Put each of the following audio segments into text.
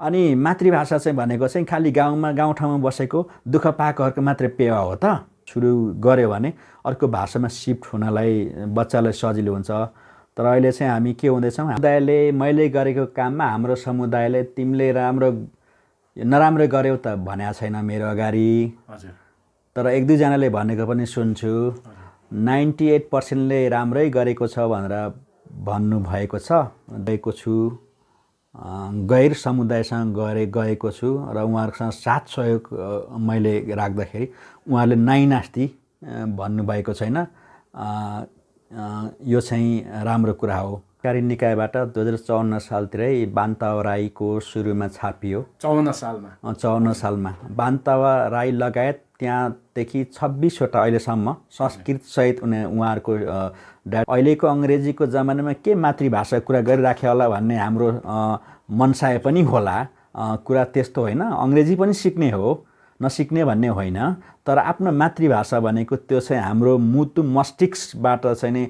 अनि मातृभाषा चाहिँ भनेको चाहिँ खालि गाउँठाउँमा बसेको दुःख पाएकोहरूको मात्रै पेवा हो त? सुरु गर्यो भने अर्को भाषामा सिफ्ट हुनलाई बच्चालाई सजिलो हुन्छ। तर अहिले चाहिँ हामी के हुँदैछौँ, समुदायले मैले गरेको काममा हाम्रो समुदायले तिमीले नराम्रो गर्यौ त भनेको छैन मेरो अगाडि। तर 1-2जनाले भनेको पनि सुन्छु। 98%ले राम्रै गरेको छ भनेर भन्नुभएको छ। गएको छु, गैर समुदायसँग गएको छु र उहाँहरूसँग साथ सहयोग मैले राख्दाखेरि उहाँहरूले नाइनास्ती भन्नुभएको छैन। यो चाहिँ राम्रो कुरा हो। सरकारी निकायबाट 2054 सालतिरै बान्तावा राईको सुरुमा छापियो। 54 सालमा बान्तावा राई लगायत त्यहाँदेखि 26वटा अहिलेसम्म संस्कृतसहित उहाँहरूको अहिलेको अङ्ग्रेजीको जमानामा के मातृभाषा कुरा गरिराख्यो होला भन्ने हाम्रो मनसाय पनि होला। कुरा त्यस्तो होइन, अङ्ग्रेजी पनि सिक्ने हो, नसिक्ने भन्ने होइन। तर आफ्नो मातृभाषा भनेको त्यो चाहिँ हाम्रो मुटु मस्तिष्कबाट चाहिँ नै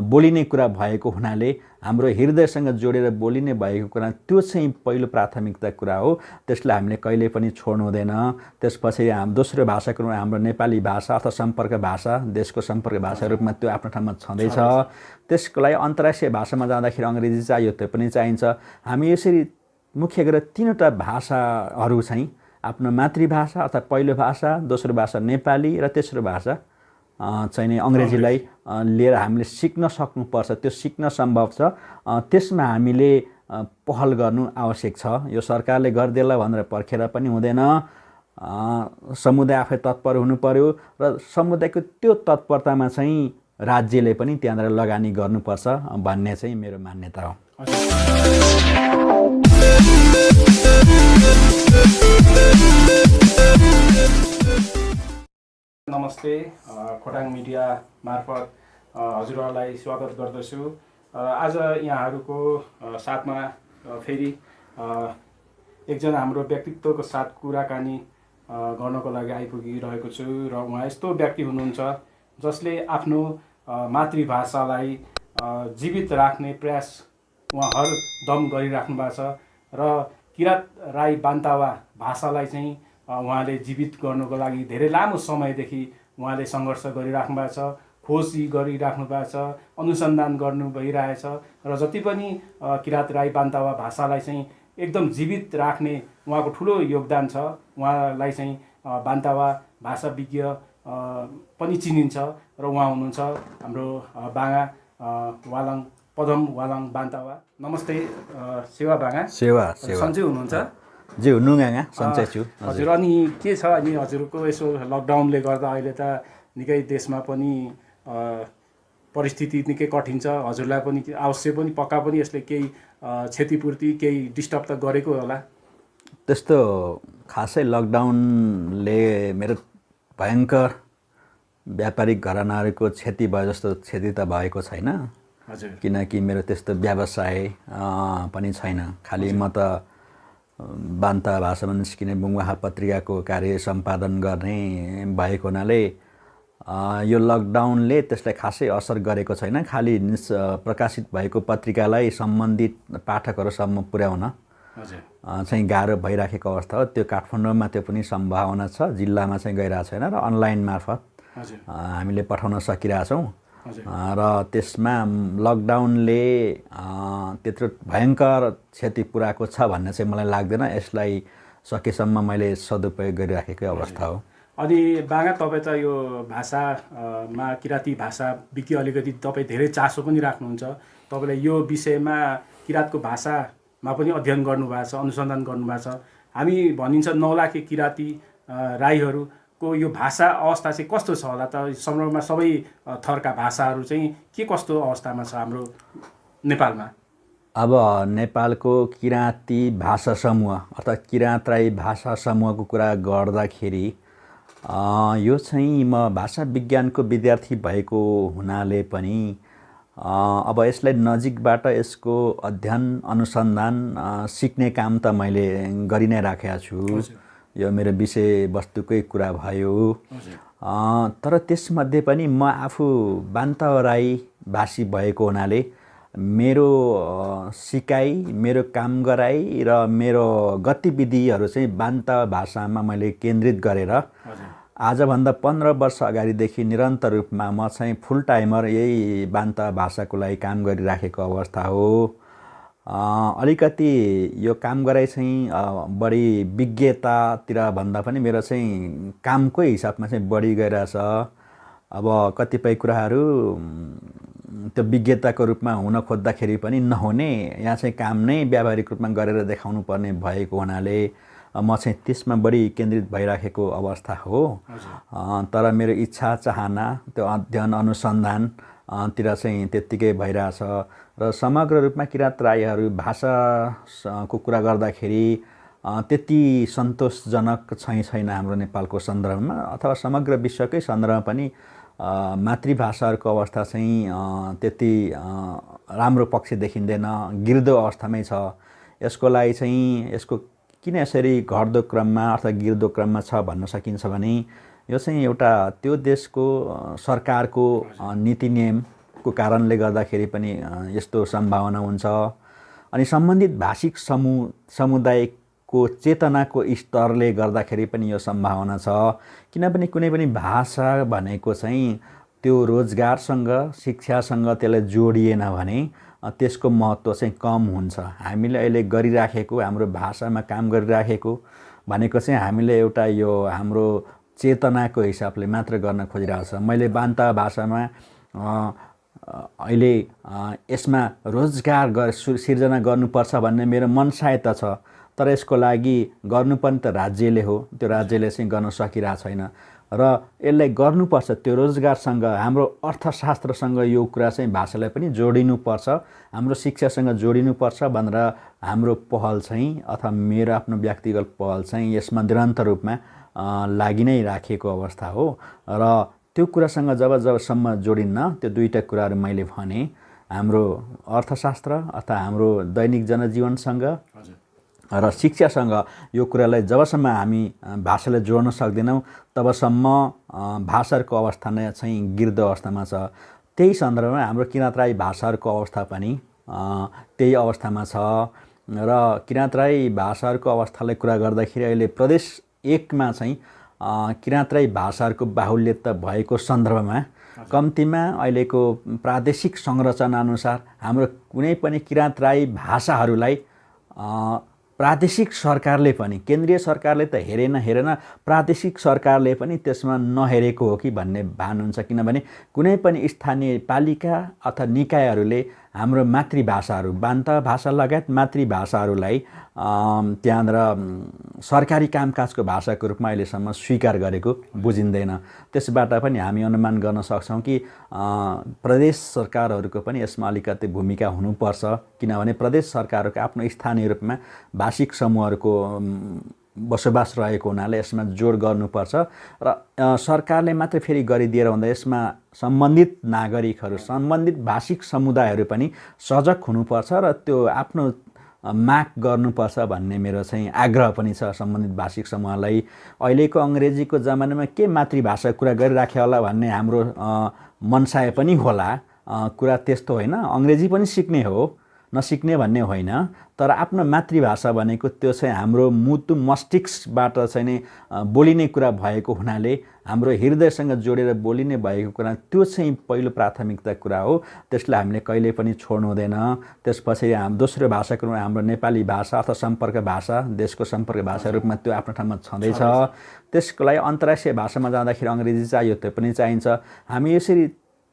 बोलिने कुरा भएको हुनाले, हाम्रो हृदयसँग जोडेर बोलिने भएको कुरा, त्यो चाहिँ पहिलो प्राथमिकता कुरा हो। त्यसलाई हामीले कहिले पनि छोड्नु हुँदैन। त्यसपछि दोस्रो भाषाको रूपमा हाम्रो नेपाली भाषा अथवा सम्पर्क भाषा, देशको सम्पर्क भाषा रूपमा त्यो आफ्नो ठाउँमा छँदैछ। त्यसको लागि अन्तर्राष्ट्रिय भाषामा जाँदाखेरि अङ्ग्रेजी चाहियो, त्यो पनि चाहिन्छ। हामी यसरी मुख्य गरेर 3वटा भाषाहरू चाहिँ आफ्नो मातृभाषा अर्थात् पहिलो भाषा, दोस्रो भाषा नेपाली र तेस्रो भाषा चाहिँ नि अङ्ग्रेजीलाई लिएर हामीले सिक्न सक्नुपर्छ। त्यो सिक्न सम्भव छ। त्यसमा हामीले पहल गर्नु आवश्यक छ। यो सरकारले गरिदेला भनेर पर्खेर पनि हुँदैन। समुदाय आफै तत्पर हुनु पर्यो र समुदायको त्यो तत्परतामा चाहिँ राज्यले पनि त्यहाँनिर लगानी गर्नुपर्छ भन्ने चाहिँ मेरो मान्यता हो। नमस्ते, खोटाङ मिडिया मार्फत हजुरहरूलाई स्वागत गर्दछु। आज यहाँहरूको साथमा फेरि एकजना हाम्रो व्यक्तित्वको साथ कुराकानी गर्नको लागि आइपुगिरहेको छु र उहाँ यस्तो व्यक्ति हुनुहुन्छ जसले आफ्नो मातृभाषालाई जीवित राख्ने प्रयास उहाँ हर दम गरिराख्नु भएको छ र किरात राई बान्तावा भाषालाई चाहिँ उहाँले जीवित गर्नको लागि धेरै लामो समयदेखि उहाँले सङ्घर्ष गरिराख्नु भएको छ, खोजी गरिराख्नु भएको छ, अनुसन्धान गर्नु भइरहेछ र जति पनि किरात राई बान्तावा भाषालाई चाहिँ एकदम जीवित राख्ने उहाँको ठुलो योगदान छ। उहाँलाई चाहिँ बान्तावा भाषाविज्ञ पनि चिनिन्छ र उहाँ हुनुहुन्छ हाम्रो बाङा वालाङ पदम वालाङ बान्तावा। नमस्ते सेवा बाङा। सेवा सन्चै हुनुहुन्छ? जी हुनुगाङा सन्चै छु हजुर। अनि के छ, अनि हजुरको यसो लकडाउनले गर्दा अहिले त निकै देशमा पनि परिस्थिति निकै कठिन छ। हजुरलाई पनि अवश्य पनि पक्का पनि यसले केही क्षतिपूर्ति केही डिस्टर्ब त गरेको होला? त्यस्तो खासै लकडाउनले मेरो भयङ्कर व्यापारिक घरानाहरूको क्षति भयो जस्तो क्षति त भएको छैन। हजुर। किनकि मेरो त्यस्तो व्यवसाय पनि छैन। खालि म त बान्ता भाषामा निस्किने बुङ्वाहा पत्रिकाको कार्य सम्पादन गर्ने भएको हुनाले यो लकडाउनले त्यसलाई खासै असर गरेको छैन। खालि प्रकाशित भएको पत्रिकालाई सम्बन्धित पाठकहरूसम्म पुर्याउन चाहिँ गाह्रो भइराखेको अवस्था हो। त्यो काठमाडौँमा त्यो पनि सम्भावना छ, जिल्लामा चाहिँ गइरहेको छैन र अनलाइन मार्फत हामीले पठाउन सकिरहेछौँ। र त्यसमा लकडाउनले त्यत्रो भयङ्कर क्षति पुऱ्याएको छ भन्ने चाहिँ मलाई लाग्दैन। यसलाई सकेसम्म मैले सदुपयोग गरिराखेकै अवस्था हो। अनि बाङा, तपाईँ त यो भाषामा किराँती भाषा विज्ञ अलिकति तपाईँ धेरै चासो पनि राख्नुहुन्छ। तपाईँले यो विषयमा किराँतको भाषामा पनि अध्ययन गर्नुभएको छ, अनुसन्धान गर्नुभएको छ। हामी भनिन्छ 9 लाख किराँती राईहरूको यो भाषा अवस्था चाहिँ कस्तो छ होला त? समग्रमा सबै थरका भाषाहरू चाहिँ के कस्तो अवस्थामा छ हाम्रो नेपालमा? अब नेपालको किराँती भाषा समूह अर्थात् किराँत राई भाषा समूहको कुरा गर्दाखेरि यो चाहिँ म भाषा विज्ञानको विद्यार्थी भएको हुनाले पनि अब यसलाई नजिकबाट यसको अध्ययन अनुसन्धान सिक्ने काम त मैले गरि नै राखेको छु। यो मेरो विषयवस्तुकै कुरा भयो। तर त्यसमध्ये पनि म आफू बान्तावा राई भाषी भएको हुनाले मेरो सिकाइ, मेरो काम गराइ र मेरो गतिविधिहरू चाहिँ बान्तावा भाषामा मैले केन्द्रित गरेर आजभन्दा 15 वर्ष अगाडिदेखि निरन्तर रूपमा म चाहिँ फुल टाइमर यही बान्तावा भाषाको लागि काम गरिराखेको अवस्था हो। अलिकति यो काम गराइ चाहिँ बढी विज्ञतातिर भन्दा पनि मेरो चाहिँ कामकै हिसाबमा चाहिँ बढी गइरहेछ। अब कतिपय कुराहरू त्यो विज्ञताको रूपमा हुन खोज्दाखेरि पनि नहुने, यहाँ चाहिँ काम नै व्यावहारिक रूपमा गरेर देखाउनु पर्ने भएको हुनाले म चाहिँ त्यसमा बढी केन्द्रित भइराखेको अवस्था हो। तर मेरो इच्छा चाहना त्यो अध्ययन अनुसन्धान तिर चाहिँ त्यत्तिकै भइरहेछ र समग्र रूपमा किराँत राईहरू भाषाको कुरा गर्दाखेरि त्यति सन्तोषजनक छैन हाम्रो नेपालको सन्दर्भमा अथवा समग्र विश्वकै सन्दर्भमा पनि मातृभाषाहरूको अवस्था चाहिँ त्यति राम्रो पक्ष देखिँदैन, गिर्दो अवस्थामै छ। यसको लागि चाहिँ यसको किन यसरी घट्दो क्रममा अथवा गिर्दो क्रममा छ भन्न सकिन्छ भने यो चाहिँ एउटा त्यो देशको सरकारको नीति नियमको कारणले गर्दाखेरि पनि यस्तो सम्भावना हुन्छ। अनि सम्बन्धित भाषिक समुदायको चेतनाको स्तरले गर्दाखेरि पनि यो सम्भावना छ। किनभने कुनै पनि भाषा भनेको चाहिँ त्यो रोजगारसँग शिक्षासँग त्यसलाई जोडिएन भने त्यसको महत्त्व चाहिँ कम हुन्छ। हामीले अहिले गरिराखेको हाम्रो भाषामा काम गरिराखेको भनेको चाहिँ हामीले एउटा यो हाम्रो चेतनाको हिसाबले मात्र गर्न खोजिरहेको छ। मैले बान्तावा भाषामा अहिले यसमा रोजगार सिर्जना गर्नुपर्छ भन्ने मेरो मनसाय त छ, तर यसको लागि गर्नुपर्ने त राज्यले हो। त्यो राज्यले चाहिँ गर्न सकिरहेको छैन र यसलाई गर्नुपर्छ। त्यो रोजगारसँग हाम्रो अर्थशास्त्रसँग यो कुरा चाहिँ भाषालाई पनि जोडिनुपर्छ, हाम्रो शिक्षासँग जोडिनुपर्छ भनेर हाम्रो पहल चाहिँ अथवा मेरो आफ्नो व्यक्तिगत पहल चाहिँ यसमा निरन्तर रूपमा लागि नै राखेको अवस्था हो। र त्यो कुरासँग जबसम्म जोडिन्न, त्यो दुईटा कुराहरू मैले भने हाम्रो अर्थशास्त्र अथवा हाम्रो दैनिक जनजीवनसँग र शिक्षासँग यो कुरालाई जबसम्म हामी भाषालाई जोड्न सक्दैनौँ तबसम्म भाषाहरूको अवस्था नै चाहिँ गिर्दो अवस्थामा छ। त्यही सन्दर्भमा हाम्रो किराँत राई भाषाहरूको अवस्था पनि त्यही अवस्थामा छ। र किराँत राई भाषाहरूको अवस्थालाई कुरा गर्दाखेरि अहिले प्रदेश 1 मा चाहिँ किराँत राई भाषाहरूको बाहुल्यता भएको सन्दर्भमा कम्तीमा अहिलेको प्रादेशिक संरचना अनुसार हाम्रो कुनै पनि किराँत राई भाषाहरूलाई प्रादेशिक सरकारले पनि, केन्द्रीय सरकारले त हेरेन प्रादेशिक सरकारले पनि त्यसमा नहेरेको हो कि भन्ने भान हुन्छ। किनभने कुनै पनि स्थानीय पालिका अथवा निकायहरूले हाम्रो मातृभाषाहरू बान्तावा भाषा लगायत मातृभाषाहरूलाई त्यहाँनिर सरकारी कामकाजको भाषाको रूपमा अहिलेसम्म स्वीकार गरेको बुझिँदैन। त्यसबाट पनि हामी अनुमान गर्न सक्छौँ कि प्रदेश सरकारहरूको पनि यसमा अलिकति भूमिका हुनुपर्छ। किनभने प्रदेश सरकारहरूको आफ्नो स्थानीय रूपमा भाषिक समूहहरूको बसोबास रहेको हुनाले यसमा जोड गर्नुपर्छ र सरकारले मात्रै फेरि गरिदिएर हुँदा यसमा सम्बन्धित नागरिकहरू, सम्बन्धित भाषिक समुदायहरू पनि सजग हुनुपर्छ र त्यो आफ्नो माग गर्नुपर्छ भन्ने मेरो चाहिँ आग्रह पनि छ सम्बन्धित भाषिक समूहलाई। अहिलेको अङ्ग्रेजीको जमानामा के मातृभाषा कुरा गरिराख्यो होला भन्ने हाम्रो मनसाय पनि होला। कुरा त्यस्तो होइन, अङ्ग्रेजी पनि सिक्ने हो, नसिक्ने भन्ने होइन, तर आफ्नो मातृभाषा भनेको त्यो चाहिँ हाम्रो मुटु मस्तिष्कबाट चाहिँ नै बोलिने कुरा भएको हुनाले, हाम्रो हृदयसँग जोडेर बोलिने भएको कुरा, त्यो चाहिँ पहिलो प्राथमिकता कुरा हो। त्यसलाई हामीले कहिले पनि छोड्नु हुँदैन। त्यसपछि दोस्रो भाषाको रूपमा हाम्रो नेपाली भाषा अथवा सम्पर्क भाषा, देशको सम्पर्क भाषा रूपमा त्यो आफ्नो ठाउँमा छँदैछ। त्यसको लागि अन्तर्राष्ट्रिय भाषामा जाँदाखेरि अङ्ग्रेजी चाहियो, त्यो पनि चाहिन्छ। हामी यसरी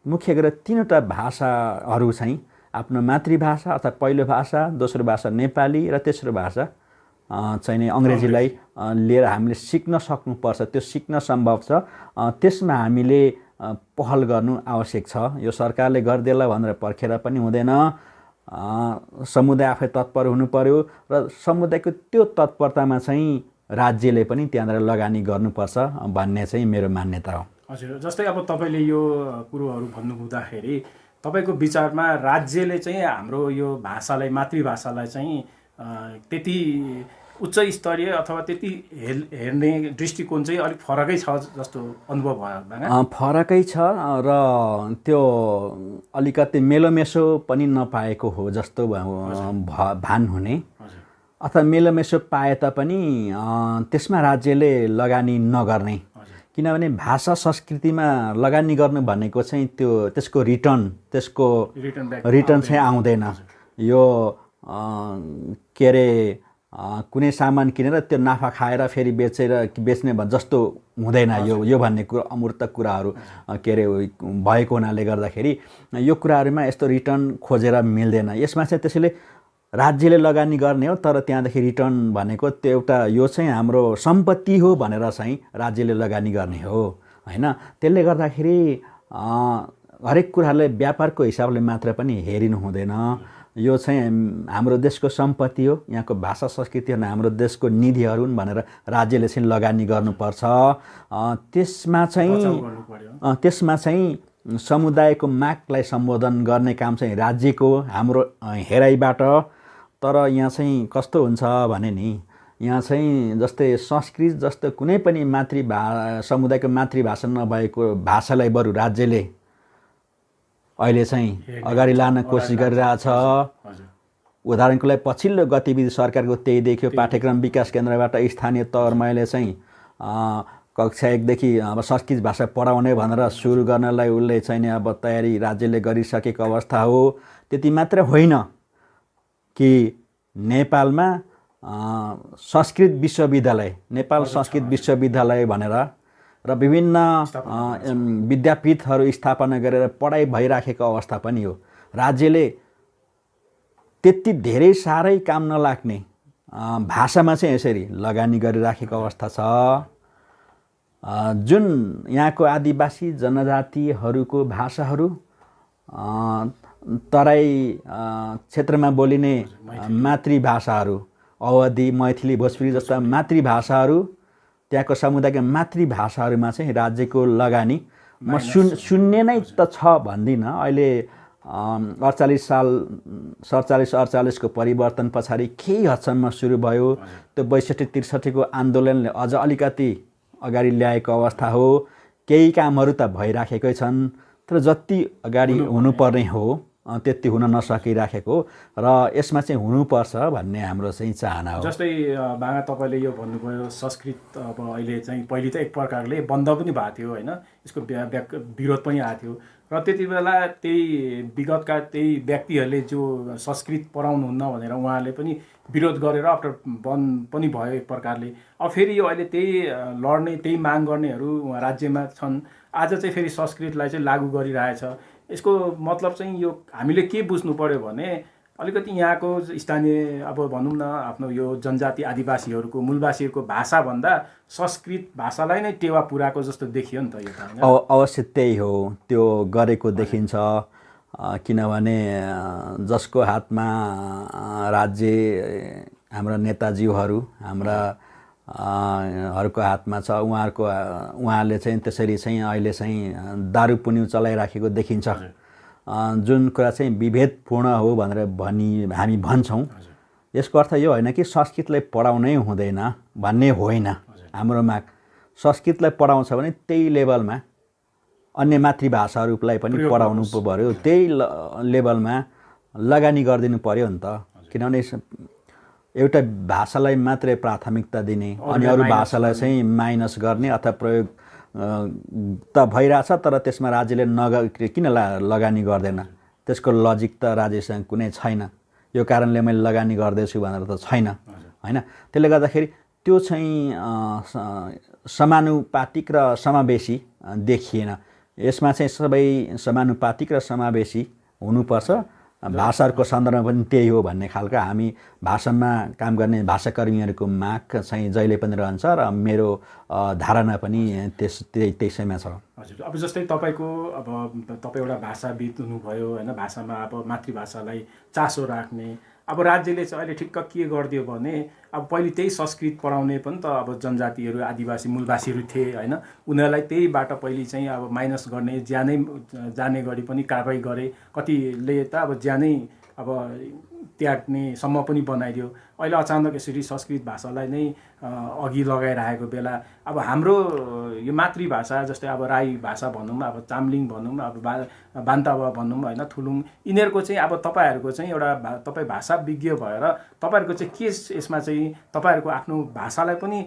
मुख्य गरेर 3वटा भाषाहरू चाहिँ आफ्नो मातृभाषा अर्थात् पहिलो भाषा, दोस्रो भाषा नेपाली र तेस्रो भाषा चाहिँ नि अङ्ग्रेजीलाई लिएर हामीले सिक्न सक्नुपर्छ। त्यो सिक्न सम्भव छ, त्यसमा हामीले पहल गर्नु आवश्यक छ। यो सरकारले गरिदेला भनेर पर्खेर पनि हुँदैन। समुदाय आफै तत्पर हुनु पर्यो र समुदायको त्यो तत्परतामा चाहिँ राज्यले पनि त्यहाँनिर लगानी गर्नुपर्छ भन्ने चाहिँ मेरो मान्यता हो। हजुर, जस्तै अब तपाईँले यो कुरोहरू भन्नु हुँदाखेरि तपाईँको विचारमा राज्यले चाहिँ हाम्रो यो भाषालाई, मातृभाषालाई चाहिँ त्यति उच्च स्तरीय अथवा त्यति हेर्ने दृष्टिकोण चाहिँ अलिक फरकै छ जस्तो अनुभव भयो। फरकै छ र त्यो अलिकति मेलोमेसो पनि नपाएको हो जस्तो भान हुने, अथवा मेलोमेसो पाए तापनि त्यसमा राज्यले लगानी नगर्ने। किनभने भाषा संस्कृतिमा लगानी गर्नु भनेको चाहिँ त्यसको रिटर्न चाहिँ आउँदैन। यो के अरे कुनै सामान किनेर त्यो नाफा खाएर फेरि बेच्ने जस्तो हुँदैन। यो भन्ने कुरा अमूर्त कुराहरू के अरे भएको हुनाले गर्दाखेरि यो कुराहरूमा यस्तो रिटर्न खोजेर मिल्दैन। यसमा चाहिँ त्यसैले राज्यले लगानी गर्ने हो, तर त्यहाँदेखि रिटर्न भनेको त्यो एउटा यो चाहिँ हाम्रो सम्पत्ति हो भनेर चाहिँ राज्यले लगानी गर्ने हो हैन। त्यसले गर्दाखेरि हरेक कुराले व्यापारको हिसाबले मात्र पनि हेरिनु हुँदैन। यो चाहिँ हाम्रो देशको सम्पत्ति हो, यहाँको भाषा संस्कृति हो, हाम्रो देशको निधिहरू हुन् भनेर राज्यले चाहिँ लगानी गर्नुपर्छ। त्यसमा चाहिँ समुदायको मागलाई सम्बोधन गर्ने काम चाहिँ राज्यको हाम्रो हेराइबाट। तर यहाँ चाहिँ कस्तो हुन्छ भने नि, यहाँ चाहिँ जस्तै संस्कृत जस्तो कुनै पनि समुदायको मातृभाषा नभएको भाषालाई बरु राज्यले अहिले चाहिँ अगाडि लान कोसिस गरिरहेछ। उदाहरणको लागि पछिल्लो गतिविधि सरकारको त्यही देखियो। पाठ्यक्रम विकास केन्द्रबाट स्थानीय तवरमा अहिले चाहिँ कक्षा 1 देखि अब संस्कृत भाषा पढाउने भनेर सुरु गर्नलाई उसले चाहिँ अब तयारी राज्यले गरिसकेको अवस्था हो। त्यति मात्र होइन कि नेपालमा संस्कृत विश्वविद्यालय, नेपाल संस्कृत विश्वविद्यालय भनेर र विभिन्न विद्यापीठहरू स्थापना गरेर पढाइ भइराखेको अवस्था पनि हो। राज्यले त्यति धेरै साह्रै काम नलाग्ने भाषामा चाहिँ यसरी लगानी गरिराखेको अवस्था छ। जुन यहाँको आदिवासी जनजातिहरूको भाषाहरू, तराई क्षेत्रमा बोलिने मातृभाषाहरू, अवधी, मैथिली, भोजपुरी जस्ता मातृभाषाहरू, त्यहाँको समुदायका मातृभाषाहरूमा चाहिँ राज्यको लगानी म शून्य नै त छ भन्दिनँ। अहिले 47 को परिवर्तन पछाडि केही हदसम्म सुरु भयो। त्यो 62-63 को आन्दोलनले अझ अलिकति अगाडि ल्याएको अवस्था हो। केही कामहरू त भइराखेकै छन्, तर जति अगाडि हुनुपर्ने हो त्यति हुन नसकिराखेको र यसमा चाहिँ हुनुपर्छ भन्ने हाम्रो चाहिँ चाहना हो। जस्तै बाङा तपाईँले यो भन्नुभयो संस्कृत अब अहिले चाहिँ पहिले त एक प्रकारले बन्द पनि भएको थियो होइन, यसको विरोध पनि आएको थियो र त्यति बेला त्यही विगतका त्यही व्यक्तिहरूले जो संस्कृत पढाउनुहुन्न भनेर उहाँहरूले पनि विरोध गरेर आफ्टर बन्द पनि भयो एक प्रकारले। अब फेरि यो अहिले त्यही लड्ने त्यही माग गर्नेहरू राज्यमा छन्। आज चाहिँ फेरि संस्कृतलाई चाहिँ लागू गरिरहेछ। यसको मतलब चाहिँ यो हामीले के बुझ्नु पर्यो भने अलिकति यहाँको स्थानीय अब भनौँ न आफ्नो यो जनजाति आदिवासीहरूको मूलवासीहरूको भाषाभन्दा संस्कृत भाषालाई नै टेवा पुऱ्याएको जस्तो देखियो नि त यो त। अवश्य त्यही हो, त्यो गरेको देखिन्छ। किनभने जसको हातमा राज्य हाम्रा नेताजीहरू हाम्राहरूको हातमा छ, उहाँहरूले चाहिँ त्यसरी चाहिँ अहिले चाहिँ दारु पुन्यु चलाइराखेको देखिन्छ। जुन कुरा चाहिँ विभेदपूर्ण हो भनेर हामी भन्छौँ। यसको अर्थ यो होइन कि संस्कृतलाई पढाउनै हुँदैन भन्ने होइन। हाम्रो माग संस्कृतलाई पढाउँछ भने त्यही लेभलमा अन्य मातृभाषाहरूलाई पनि पढाउनु पर्यो, त्यही लेभलमा लगानी गरिदिनु पर्यो नि त। किनभने एउटा भाषालाई मात्रै प्राथमिकता दिने अनि अरू भाषालाई चाहिँ माइनस गर्ने अथवा प्रयोग त भइरहेछ, तर त्यसमा राज्यले किन लगानी गर्दैन? त्यसको लजिक त राज्यसँग कुनै छैन। यो कारणले मैले लगानी गर्दैछु भनेर त छैन होइन। त्यसले गर्दाखेरि त्यो चाहिँ समानुपातिक र समावेशी देखिएन। यसमा चाहिँ सबै समानुपातिक र समावेशी हुनुपर्छ। भाषाहरूको सन्दर्भमा पनि त्यही हो भन्ने खालको हामी भाषामा काम गर्ने भाषाकर्मीहरूको माग चाहिँ जहिले पनि रहन्छ र मेरो धारणा पनि त्यसैमा छ। हजुर, अब जस्तै तपाईँको अब तपाईँ एउटा भाषाविद हुनुभयो होइन, भाषामा अब मातृभाषालाई चासो राख्ने। अब राज्यले चाहिँ अहिले ठिक्क के गरिदियो भने अब पहिले त्यही संस्कृत पढाउने पनि त अब जनजातिहरू आदिवासी मूलवासीहरू थिए होइन, उनीहरूलाई त्यहीबाट पहिले चाहिँ अब माइनस गर्ने, जाने गरी पनि कारबाही गरे। कतिले त अब ज्यानै अब त्याग्नेसम्म पनि बनाइदियो। अहिले अचानक यसरी संस्कृत भाषालाई नै अघि लगाइरहेको बेला अब हाम्रो यो मातृभाषा जस्तै अब राई भाषा भनौँ, अब चाम्लिङ भनौँ, अब बान्तावा भनौँ होइन, थुलुङ, यिनीहरूको चाहिँ अब तपाईँहरूको चाहिँ एउटा तपाईँ भाषा विज्ञ भएर तपाईँहरूको चाहिँ के यसमा चाहिँ तपाईँहरूको आफ्नो भाषालाई पनि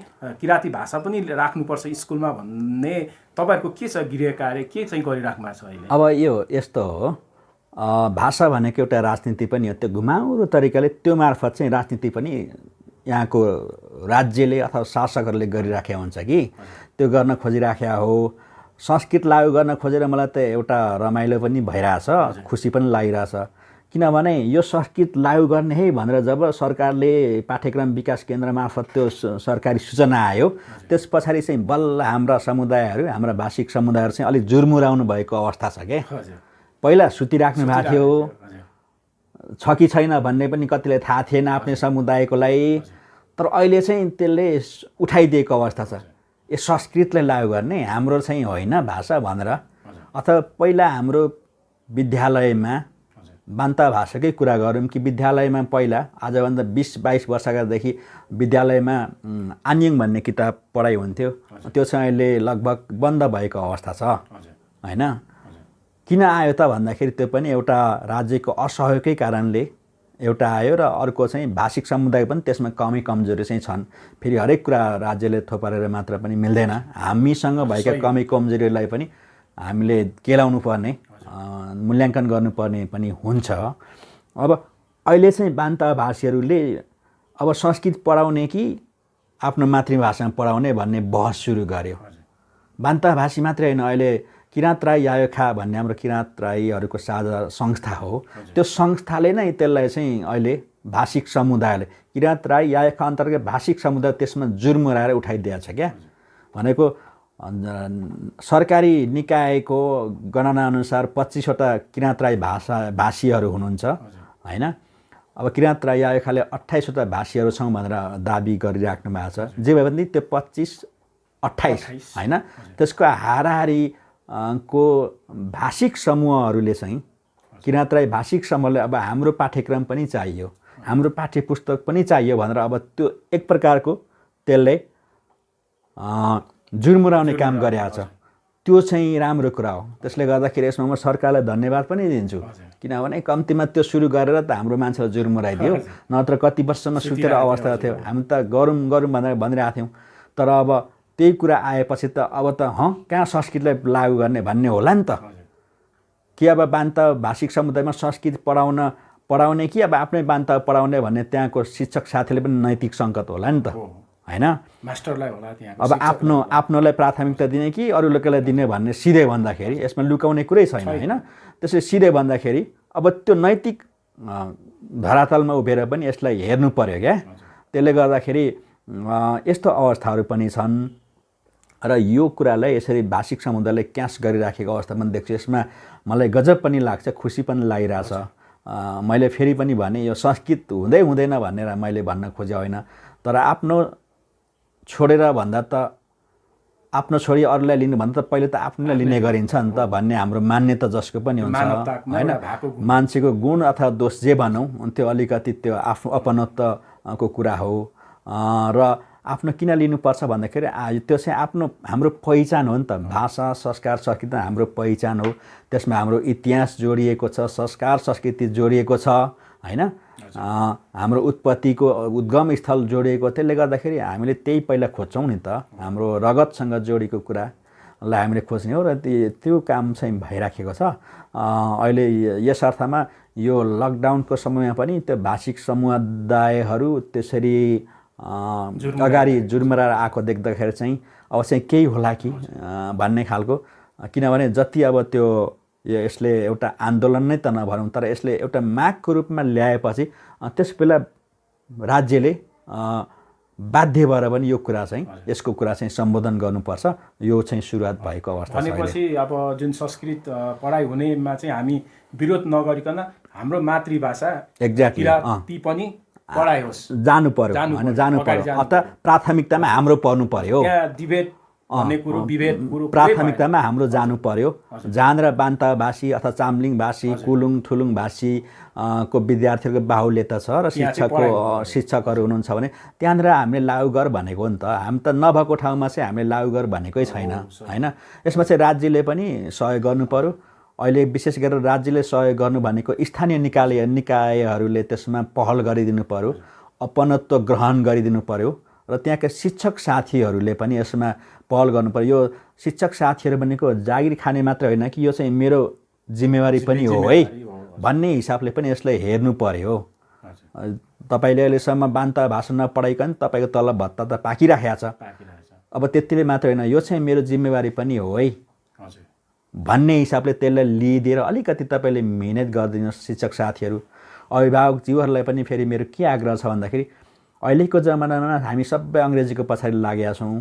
किराँती भाषा पनि राख्नुपर्छ स्कुलमा भन्ने तपाईँहरूको के छ गृह कार्य, के चाहिँ गरिराख्नु भएको छ अहिले? अब यो यस्तो हो, भाषा भनेको एउटा राजनीति पनि हो। त्यो घुमाउरो तरिकाले त्यो मार्फत चाहिँ राजनीति पनि यहाँको राज्यले अथवा शासकहरूले गरिराखेका हुन्छ कि त्यो गर्न खोजिराखेका हो। संस्कृत लागू गर्न खोजेर मलाई त एउटा रमाइलो पनि भइरहेछ, खुसी पनि लागिरहेछ। किनभने यो संस्कृत लागू गर्ने है भनेर जब सरकारले पाठ्यक्रम विकास केन्द्र मार्फत त्यो सरकारी सूचना आयो, त्यस पछाडि चाहिँ बल्ल हाम्रा समुदायहरू, हाम्रा भाषिक समुदायहरू चाहिँ अलिक जुर्मुराउनु भएको अवस्था छ क्या। पहिला सुतिराख्नु भएको थियो, छ कि छैन भन्ने पनि कतिले थाहा थिएन आफ्नै समुदायकोलाई, तर अहिले चाहिँ त्यसले उठाइदिएको अवस्था छ। यो संस्कृतलाई लागू गर्ने हाम्रो चाहिँ होइन भाषा भनेर। अथवा पहिला हाम्रो विद्यालयमा बान्ता भाषाकै कुरा गरौँ कि विद्यालयमा पहिला आजभन्दा 20-22 वर्षकादेखि विद्यालयमा आन्यङ भन्ने किताब पढाइ हुन्थ्यो, त्यो चाहिँ अहिले लगभग बन्द भएको अवस्था छ होइन। किन आयो त भन्दाखेरि त्यो पनि एउटा राज्यको असहयोगकै कारणले एउटा आयो र अर्को चाहिँ भाषिक समुदाय पनि त्यसमा कमी कमजोरी चाहिँ छन्। फेरि हरेक कुरा राज्यले थोपारेर मात्र पनि मिल्दैन, हामीसँग भएका कमी कमजोरीलाई पनि हामीले केलाउनु पर्ने, मूल्याङ्कन गर्नुपर्ने पनि हुन्छ। अब अहिले चाहिँ बान्ता भाषीहरूले अब संस्कृत पढाउने कि आफ्नो मातृभाषामा पढाउने भन्ने बहस सुरु गर्यो। बान्ता भाषी मात्रै होइन, अहिले किराँत राई यायोखा भन्ने हाम्रो किराँत राईहरूको साझा संस्था हो, त्यो संस्थाले नै त्यसलाई चाहिँ अहिले भाषिक समुदायले किराँत राई यायोखा अन्तर्गत भाषिक समुदाय त्यसमा जुर्मुराएर उठाइदिएको छ क्या। भनेको सरकारी निकायको गणनाअनुसार 25वटा किराँत राई भाषीहरू हुनुहुन्छ होइन। अब किराँत राई यायोखाले 28वटा भाषीहरू छौँ भनेर दाबी गरिराख्नु भएको छ। जे भए पनि त्यो 25-28 होइन, त्यसको हाराहारी को भाषिक समूहहरूले चाहिँ किराँत राई भाषिक समूहले अब हाम्रो पाठ्यक्रम पनि चाहियो, हाम्रो पाठ्य पुस्तक पनि चाहियो भनेर अब त्यो एक प्रकारको त्यसले जुर्मुराउने काम गरेको छ। त्यो चाहिँ राम्रो कुरा हो। त्यसले गर्दाखेरि यसमा म सरकारलाई धन्यवाद पनि दिन्छु, किनभने कम्तीमा त्यो सुरु गरेर त हाम्रो मान्छेलाई जुर्मुराइदियो, नत्र कति वर्षसम्म सुतेर अवस्था थियो। हामी त गरौँ भनेर भनिरहेको थियौँ, तर अब त्यही कुरा आएपछि त अब त कहाँ संस्कृतलाई लागू गर्ने भन्ने होला नि त। कि अब बान्ता भाषिक समुदायमा संस्कृत पढाउने कि अब आफ्नै बान्ता पढाउने भन्ने त्यहाँको शिक्षक साथीले पनि नैतिक सङ्कट होला नि त होइन। मास्टरलाई होला त्यहाँ अब आफ्नोलाई प्राथमिकता दिने कि अरू लोकलाई दिने भन्ने सिधै भन्दाखेरि यसमा लुकाउने कुरै छैन होइन। त्यसले सिधै भन्दाखेरि अब त्यो नैतिक धरातलमा उभिएर पनि यसलाई हेर्नु पर्यो क्या। त्यसले गर्दाखेरि यस्तो अवस्थाहरू पनि छन् र यो कुरालाई यसरी भाषिक समुदायले क्यास गरिराखेको अवस्था पनि देख्छु। यसमा मलाई गजब पनि लाग्छ, खुसी पनि लागिरहेछ। मैले फेरि पनि भने यो संस्कृत हुँदैन भनेर मैले भन्न खोजे होइन, तर आफ्नो छोडेर भन्दा त आफ्नो छोडी अरूलाई लिनु भन्दा त पहिले त आफ्नैलाई लिने गरिन्छ नि त भन्ने हाम्रो मान्यता जसको पनि हुन्छ होइन। मान्छेको गुण अथवा दोष जे भनौँ त्यो अलिकति त्यो आफ्नो अपनत्वको कुरा हो र आफ्नो किन लिनुपर्छ भन्दाखेरि त्यो चाहिँ हाम्रो पहिचान हो नि त। भाषा संस्कार संस्कृति हाम्रो पहिचान हो, त्यसमा हाम्रो इतिहास जोडिएको छ, संस्कार संस्कृति जोडिएको छ होइन। हाम्रो उत्पत्तिको उद्गम स्थल जोडिएको, त्यसले गर्दाखेरि हामीले त्यही पहिला खोज्छौँ नि त। हाम्रो रगतसँग जोडिएको कुरालाई हामीले खोज्ने हो र त्यो काम चाहिँ भइराखेको छ। अहिले यस अर्थमा यो लकडाउनको समयमा पनि त्यो भाषिक समुदायहरू त्यसरी अगाडि जुर्मराएर आएको देख्दाखेरि चाहिँ अब चाहिँ केही होला कि भन्ने खालको। किनभने जति अब त्यो यसले एउटा आन्दोलन नै त नभनौँ, तर यसले एउटा मागको रूपमा ल्याएपछि त्यस बेला राज्यले बाध्य भएर पनि यो कुरा चाहिँ यसको कुरा चाहिँ सम्बोधन गर्नुपर्छ। यो चाहिँ सुरुवात भएको अवस्था छ। भनेपछि अब जुन संस्कृत पढाइ हुनेमा चाहिँ हामी विरोध नगरिकन हाम्रो मातृभाषा किराँती पनि पढाइ होस्, जानु पर्यो। अत प्राथमिकतामा हाम्रो पढ्नु पर्यो। त्यहाँ डिबेट भन्ने कुरो विभेद कुरो प्राथमिकतामा हाम्रो जानु पर्यो। जहाँनिर बान्ताभाषी अथवा चाम्लिङभाषी कुलुङ थुलुङभाषी को विद्यार्थीहरूको बाहुल्यता छ र शिक्षकहरू हुनुहुन्छ भने त्यहाँनिर हामीले लागु गर भनेको हो नि त। हामी त नभएको ठाउँमा चाहिँ हामीले लागु गर भनेकै छैन होइन। यसमा चाहिँ राज्यले पनि सहयोग गर्नु पर्यो। अहिले विशेष गरेर राज्यले सहयोग गर्नु भनेको स्थानीय निकायहरूले त्यसमा पहल गरिदिनु पर्यो, अपनत्व ग्रहण गरिदिनु पर्यो र त्यहाँका शिक्षक साथीहरूले पनि यसमा पहल गर्नु पर्यो। यो शिक्षक साथीहरू भनेको जागिर खाने मात्र होइन कि यो चाहिँ मेरो जिम्मेवारी पनि हो है भन्ने हिसाबले पनि यसलाई हेर्नु पर्यो। तपाईँले अहिलेसम्म बान्ता भाषा नपढाइकन तपाईँको तलब भत्ता त पाकिराखेको छ, अब त्यतिले मात्र होइन यो चाहिँ मेरो जिम्मेवारी पनि हो है भन्ने हिसाबले त्यसलाई लिइदिएर अलिकति तपाईँले मिहिनेत गरिदिनुहोस् शिक्षक साथीहरू। अभिभावकज्यूहरूलाई पनि फेरि मेरो के आग्रह छ भन्दाखेरि अहिलेको जमानामा हामी सबै अङ्ग्रेजीको पछाडि लागेका छौँ।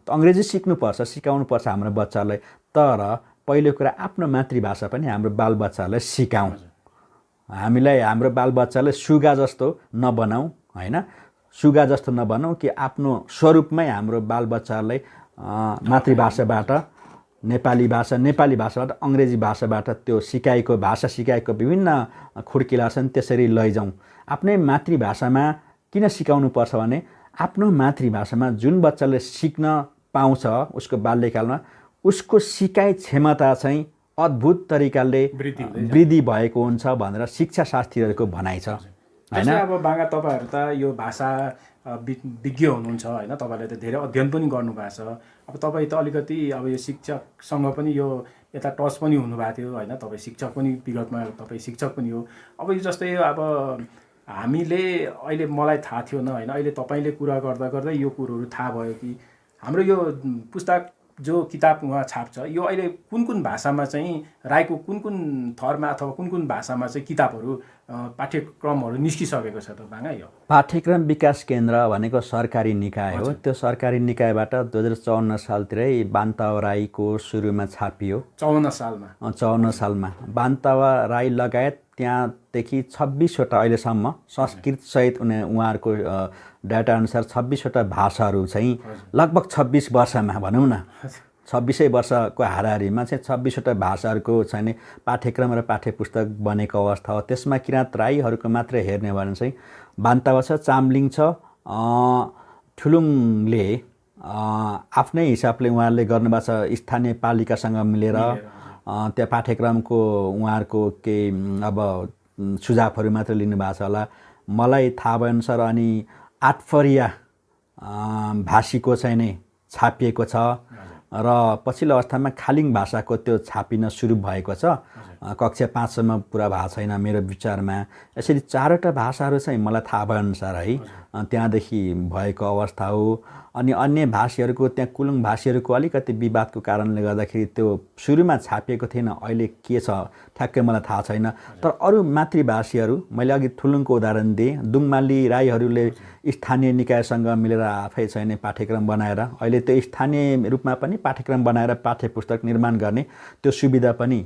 अङ्ग्रेजी सिक्नुपर्छ, सिकाउनुपर्छ हाम्रो बच्चाहरूलाई, तर पहिलो कुरा आफ्नो मातृभाषा पनि हाम्रो बालबच्चाहरूलाई सिकाउँ। हामीलाई हाम्रो बालबच्चालाई सुगा जस्तो नबनाऊ होइन, सुगा जस्तो नबनाऊ कि आफ्नो स्वरूपमै हाम्रो बालबच्चाहरूलाई मातृभाषाबाट नेपाली भाषाबाट अङ्ग्रेजी भाषाबाट त्यो भाषा सिकाएको विभिन्न खुड्किला छन् त्यसरी लैजाउँ। आफ्नै मातृभाषामा किन सिकाउनु पर्छ भने आफ्नो मातृभाषामा जुन बच्चाले सिक्न पाउँछ उसको बाल्यकालमा उसको सिकाइ क्षमता चाहिँ अद्भुत तरिकाले वृद्धि भएको हुन्छ भनेर शिक्षा शास्त्रीहरूको भनाइ छ हैन। अब बाङ्गा तपाईँहरू त यो भाषा विज्ञ हुनुहुन्छ होइन, तपाईँले त धेरै अध्ययन पनि गर्नुभएको छ। अब तपाईँ त अलिकति अब यो शिक्षकसँग पनि यो यता टच पनि हुनुभएको थियो होइन, तपाईँ शिक्षक पनि विगतमा तपाईँ शिक्षक पनि हो। अब यो जस्तै अब हामीले अहिले मलाई थाहा थिएन होइन, अहिले तपाईँले कुरा गर्दा गर्दै यो कुरोहरू थाहा भयो कि हाम्रो यो पुस्तक जो किताब उहाँ छाप्छ यो अहिले कुन कुन भाषामा चाहिँ राईको कुन कुन थरमा अथवा कुन कुन भाषामा चाहिँ किताबहरू पाठ्यक्रमहरू निस्किसकेको छ त बाङ्गा? यो पाठ्यक्रम विकास केन्द्र भनेको सरकारी निकाय हो। त्यो सरकारी निकायबाट 2054 सालतिरै बान्तावा राईको सुरुमा छापियो। 54 सालमा बान्तावा राई लगायत त्यहाँदेखि 26वटा अहिलेसम्म संस्कृत सहित उहाँहरूको डाटा अनुसार 26वटा भाषाहरू चाहिँ लगभग 26 वर्षमा भनौँ न 26 वर्षको हाराहारीमा चाहिँ 26वटा भाषाहरूको चाहिँ पाठ्यक्रम र पाठ्यपुस्तक बनेको अवस्था हो। त्यसमा किराँत राईहरूको मात्रै हेर्ने भने चाहिँ बान्तावा छ, चाम्लिङ छ, ठुलुङले आफ्नै हिसाबले उहाँहरूले गर्नुभएको छ स्थानीय पालिकासँग मिलेर त्यहाँ पाठ्यक्रमको उहाँहरूको केही अब सुझावहरू मात्र लिनुभएको छ होला मलाई थाहा भएअनुसार। अनि आठफरिया भाषीको चाहिँ नै छापिएको छ र पछिल्लो अवस्थामा खालिङ भाषाको त्यो छापिन सुरु भएको छ। कक्षा 5सम्म पुरा भएको छैन मेरो विचारमा। यसरी 4वटा भाषाहरू चाहिँ मलाई थाहा भएअनुसार है त्यहाँदेखि भएको अवस्था हो। अनि अन्य भाषीहरूको त्यहाँ कुलुङ भाषीहरूको अलिकति विवादको कारणले गर्दाखेरि त्यो सुरुमा छापिएको थिएन, अहिले के छ ठ्याक्कै मलाई थाहा छैन। तर अरू मातृभाषीहरू मैले अघि ठुलुङको उदाहरण दिएँ, दुङमाली राईहरूले स्थानीय निकायसँग मिलेर आफै चाहिँ पाठ्यक्रम बनाएर अहिले त्यो स्थानीय रूपमा पनि पाठ्यक्रम बनाएर पाठ्यपुस्तक निर्माण गर्ने त्यो सुविधा पनि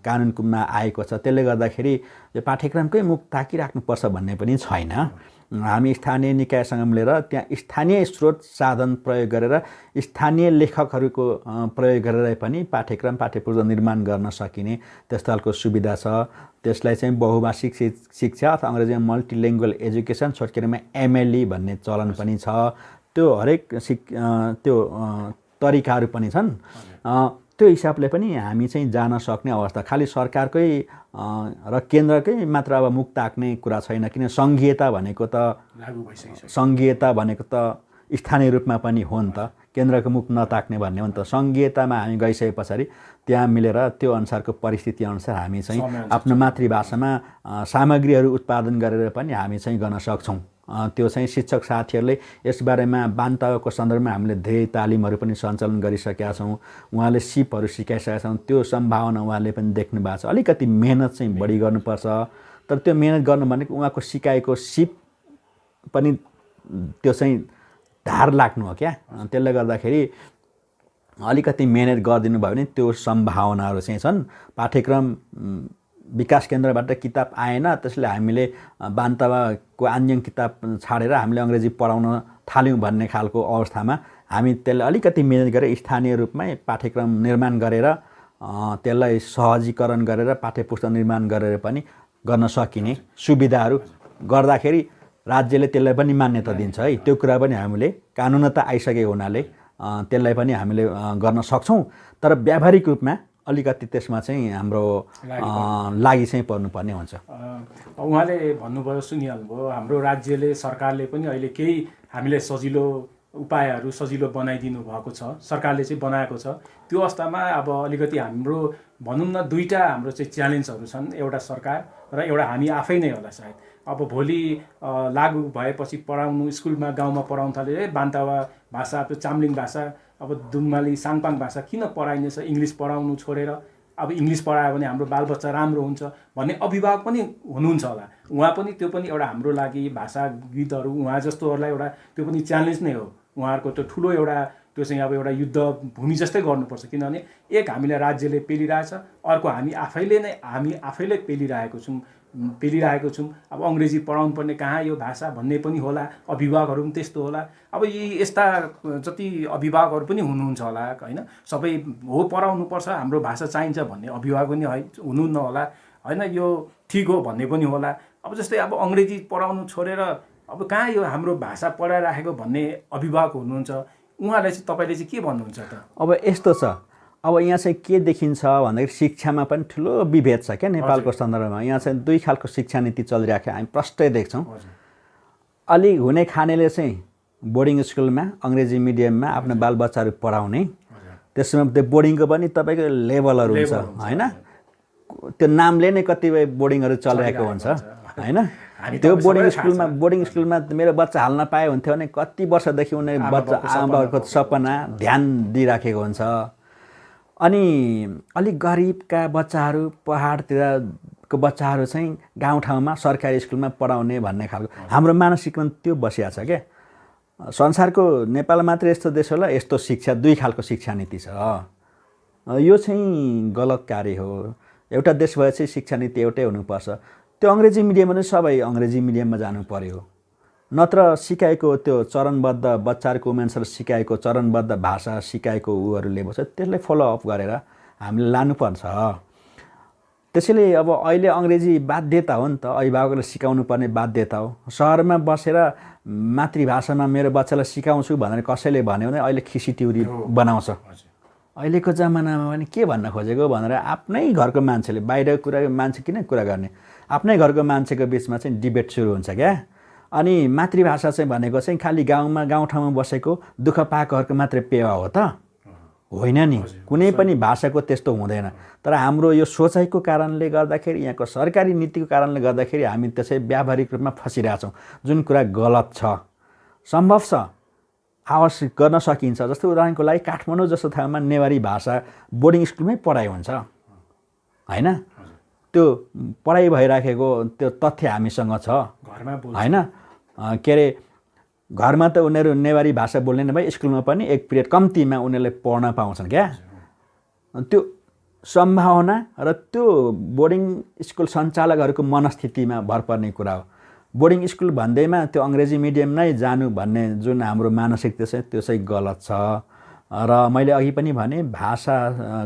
कानुनमा आएको छ। त्यसले गर्दाखेरि यो पाठ्यक्रमकै मुख ताकिराख्नुपर्छ भन्ने पनि छैन। हामी स्थानीय निकायसँग मिलेर त्यहाँ स्थानीय स्रोत साधन प्रयोग गरेर स्थानीय लेखकहरूको प्रयोग गरेर पनि पाठ्यपुस्तक निर्माण गर्न सकिने त्यस्तो खालको सुविधा छ। त्यसलाई चाहिँ बहुभाषिक शिक्षा अथवा अङ्ग्रेजीमा मल्टिलिङ्गुअल एजुकेसन छोटकरीमा MLE भन्ने चलन पनि छ। त्यो हरेक त्यो तरिकाहरू पनि छन्। त्यो हिसाबले पनि हामी चाहिँ जान सक्ने अवस्था, खालि सरकारकै र केन्द्रकै मात्र अब मुख ताक्ने कुरा छैन। किन सङ्घीयता भनेको त स्थानीय रूपमा पनि हो नि त, केन्द्रको मुख नताक्ने भन्ने हो नि त। सङ्घीयतामा हामी गइसके पछाडि त्यहाँ मिलेर त्यो अनुसारको परिस्थिति अनुसार हामी चाहिँ आफ्नो मातृभाषामा सामग्रीहरू उत्पादन गरेर पनि हामी चाहिँ गर्न सक्छौँ। त्यो चाहिँ शिक्षक साथीहरूले यसबारेमा बान्तावाको सन्दर्भमा हामीले धेरै तालिमहरू पनि सञ्चालन गरिसकेका छौँ। उहाँले सिपहरू सिकाइसकेका छौँ। त्यो सम्भावना उहाँले पनि देख्नु भएको छ। अलिकति मेहनत चाहिँ बढी गर्नुपर्छ, तर त्यो मेहनत गर्नु भनेको उहाँको सिकाएको सिप पनि त्यो चाहिँ धार लाग्नु हो क्या। त्यसले गर्दाखेरि अलिकति मेहनत गरिदिनु भयो भने त्यो सम्भावनाहरू चाहिँ छन्। पाठ्यक्रम विकास केन्द्रबाट किताब आएन, त्यसले हामीले बान्तावाको आन्यङ किताब छाडेर हामीले अङ्ग्रेजी पढाउन थाल्यौँ भन्ने खालको अवस्थामा हामी त्यसलाई अलिकति मिहिनेत गरेर स्थानीय रूपमै पाठ्यक्रम निर्माण गरेर त्यसलाई सहजीकरण गरेर पाठ्यपुस्तक निर्माण गरेर पनि गर्न सकिने सुविधाहरू गर्दाखेरि राज्यले त्यसलाई पनि मान्यता दिन्छ है। त्यो कुरा पनि हामीले कानुनता आइसकेको हुनाले त्यसलाई पनि हामीले गर्न सक्छौँ। तर व्यावहारिक रूपमा अलिकति त्यसमा चाहिँ हाम्रो लागि चाहिँ पर्नुपर्ने हुन्छ। उहाँले भन्नुभयो, सुनिहाल्नुभयो, हाम्रो राज्यले सरकारले पनि अहिले केही हामीले सजिलो उपायहरू सजिलो बनाइदिनु भएको छ, सरकारले चाहिँ बनाएको छ। त्यो अवस्थामा अब अलिकति हाम्रो भनौँ न दुईवटा हाम्रो चाहिँ च्यालेन्जहरू छन्, एउटा सरकार र एउटा हामी आफै नै होला सायद। अब भोलि लागु भएपछि पढाउनु स्कुलमा गाउँमा पढाउनु थाले बान्तावा भाषा, त्यो चाम्लिङ भाषा, अब दुम्माली साङपाङ भाषा किन पढाइनेछ, इङ्ग्लिस पढाउनु छोडेर अब इङ्ग्लिस पढायो भने हाम्रो बालबच्चा राम्रो हुन्छ भन्ने अभिभावक पनि हुनुहुन्छ होला। उहाँ पनि त्यो पनि एउटा हाम्रो लागि भाषाविदहरू उहाँ जस्तोहरूलाई एउटा त्यो पनि च्यालेन्ज नै हो। उहाँहरूको त्यो ठुलो एउटा त्यो चाहिँ अब एउटा युद्ध भूमि जस्तै गर्नुपर्छ, किनभने एक हामीलाई राज्यले पेलिरहेछ, अर्को हामी आफैले पेलिरहेको छौँ। अब अङ्ग्रेजी पढाउनु पर्ने कहाँ यो भाषा भन्ने पनि होला, अभिभावकहरू पनि त्यस्तो होला। अब यी यस्ता जति अभिभावकहरू पनि हुनुहुन्छ होला होइन, सबै हो पढाउनुपर्छ हाम्रो भाषा चाहिन्छ भन्ने अभिभावक पनि हुनुहुन्न होला होइन, यो ठिक हो भन्ने पनि होला। अब जस्तै अब अङ्ग्रेजी पढाउनु छोडेर अब कहाँ यो हाम्रो भाषा पढाइराखेको भन्ने अभिभावक हुनुहुन्छ, उहाँलाई चाहिँ तपाईँले चाहिँ के भन्नुहुन्छ त? अब यस्तो छ, अब यहाँ चाहिँ के देखिन्छ भन्दाखेरि शिक्षामा पनि ठुलो विभेद छ क्या नेपालको सन्दर्भमा। यहाँ चाहिँ दुई खालको शिक्षा नीति चलिरहेको हामी प्रष्टै देख्छौँ। अलि हुने खानेले चाहिँ बोर्डिङ स्कुलमा अङ्ग्रेजी मिडियममा आफ्नो बालबच्चाहरू पढाउने, त्यसमा त्यो बोर्डिङको पनि तपाईँको लेभलहरू हुन्छ होइन, त्यो नामले नै कतिपय बोर्डिङहरू चलिरहेको हुन्छ होइन। त्यो बोर्डिङ स्कुलमा मेरो बच्चा हाल्न पाए हुन्थ्यो भने कति वर्षदेखि उनीहरू बच्चा आमाबाबुको सपना ध्यान दिइराखेको हुन्छ। अनि अलिक गरिबका बच्चाहरू, पहाडतिरको बच्चाहरू चाहिँ गाउँठाउँमा सरकारी स्कुलमा पढाउने भन्ने खालको हाम्रो मानसिकमा त्यो बसिया छ क्या। संसारको नेपाल मात्रै यस्तो देश होला यस्तो शिक्षा दुई खालको शिक्षा नीति छ, यो चाहिँ गलत कार्य हो। एउटा देश भएपछि शिक्षा नीति एउटै हुनुपर्छ। त्यो अङ्ग्रेजी मिडियममा चाहिँ सबै अङ्ग्रेजी मिडियममा जानु पर्यो, नत्र सिकाएको त्यो चरणबद्ध बच्चाहरूको उमेरअनुसार सिकाएको चरणबद्ध भाषा सिकाएको उहरूले बस्छ त्यसलाई फलोअप गरेर हामीले लानुपर्छ। त्यसैले अब अहिले अङ्ग्रेजी बाध्यता हो नि त, अभिभावकले सिकाउनु पर्ने बाध्यता हो। सहरमा बसेर मातृभाषामा मेरो बच्चालाई सिकाउँछु भनेर कसैले भन्यो भने अहिले खिसिटिउरी बनाउँछ। अहिलेको जमानामा पनि के भन्न खोजेको भनेर आफ्नै घरको मान्छेले, बाहिरको कुरा मान्छे किन कुरा गर्ने, आफ्नै घरको मान्छेको बिचमा चाहिँ डिबेट सुरु हुन्छ क्या। अनि मातृभाषा चाहिँ भनेको चाहिँ खालि गाउँठाउँमा बसेको दुःख पाएकोहरूको मात्रै पेवा हो त होइन नि, कुनै पनि भाषाको त्यस्तो हुँदैन। तर हाम्रो यो सोचाइको कारणले गर्दाखेरि, यहाँको सरकारी नीतिको कारणले गर्दाखेरि हामी त्यसै व्यावहारिक रूपमा फसिरहेछौँ, जुन कुरा गलत छ। सम्भव छ आवश्यक गर्न सकिन्छ। जस्तो उदाहरणको लागि काठमाडौँ जस्तो ठाउँमा नेवारी भाषा बोर्डिङ स्कुलमै पढाइ हुन्छ होइन, त्यो पढाइ भइराखेको त्यो तथ्य हामीसँग छ होइन। के अरे घरमा त उनीहरू नेवारी भाषा बोल्ने भए स्कुलमा पनि एक पिरियड कम्तीमा उनीहरूले पढ्न पाउँछन् क्या। त्यो सम्भावना र त्यो बोर्डिङ स्कुल सञ्चालकहरूको मनस्थितिमा भर पर्ने कुरा हो। बोर्डिङ स्कुल भन्दैमा त्यो अङ्ग्रेजी मिडियम नै जानु भन्ने जुन हाम्रो मानसिकता छ त्यो चाहिँ गलत छ। र मैले अघि पनि भने भाषा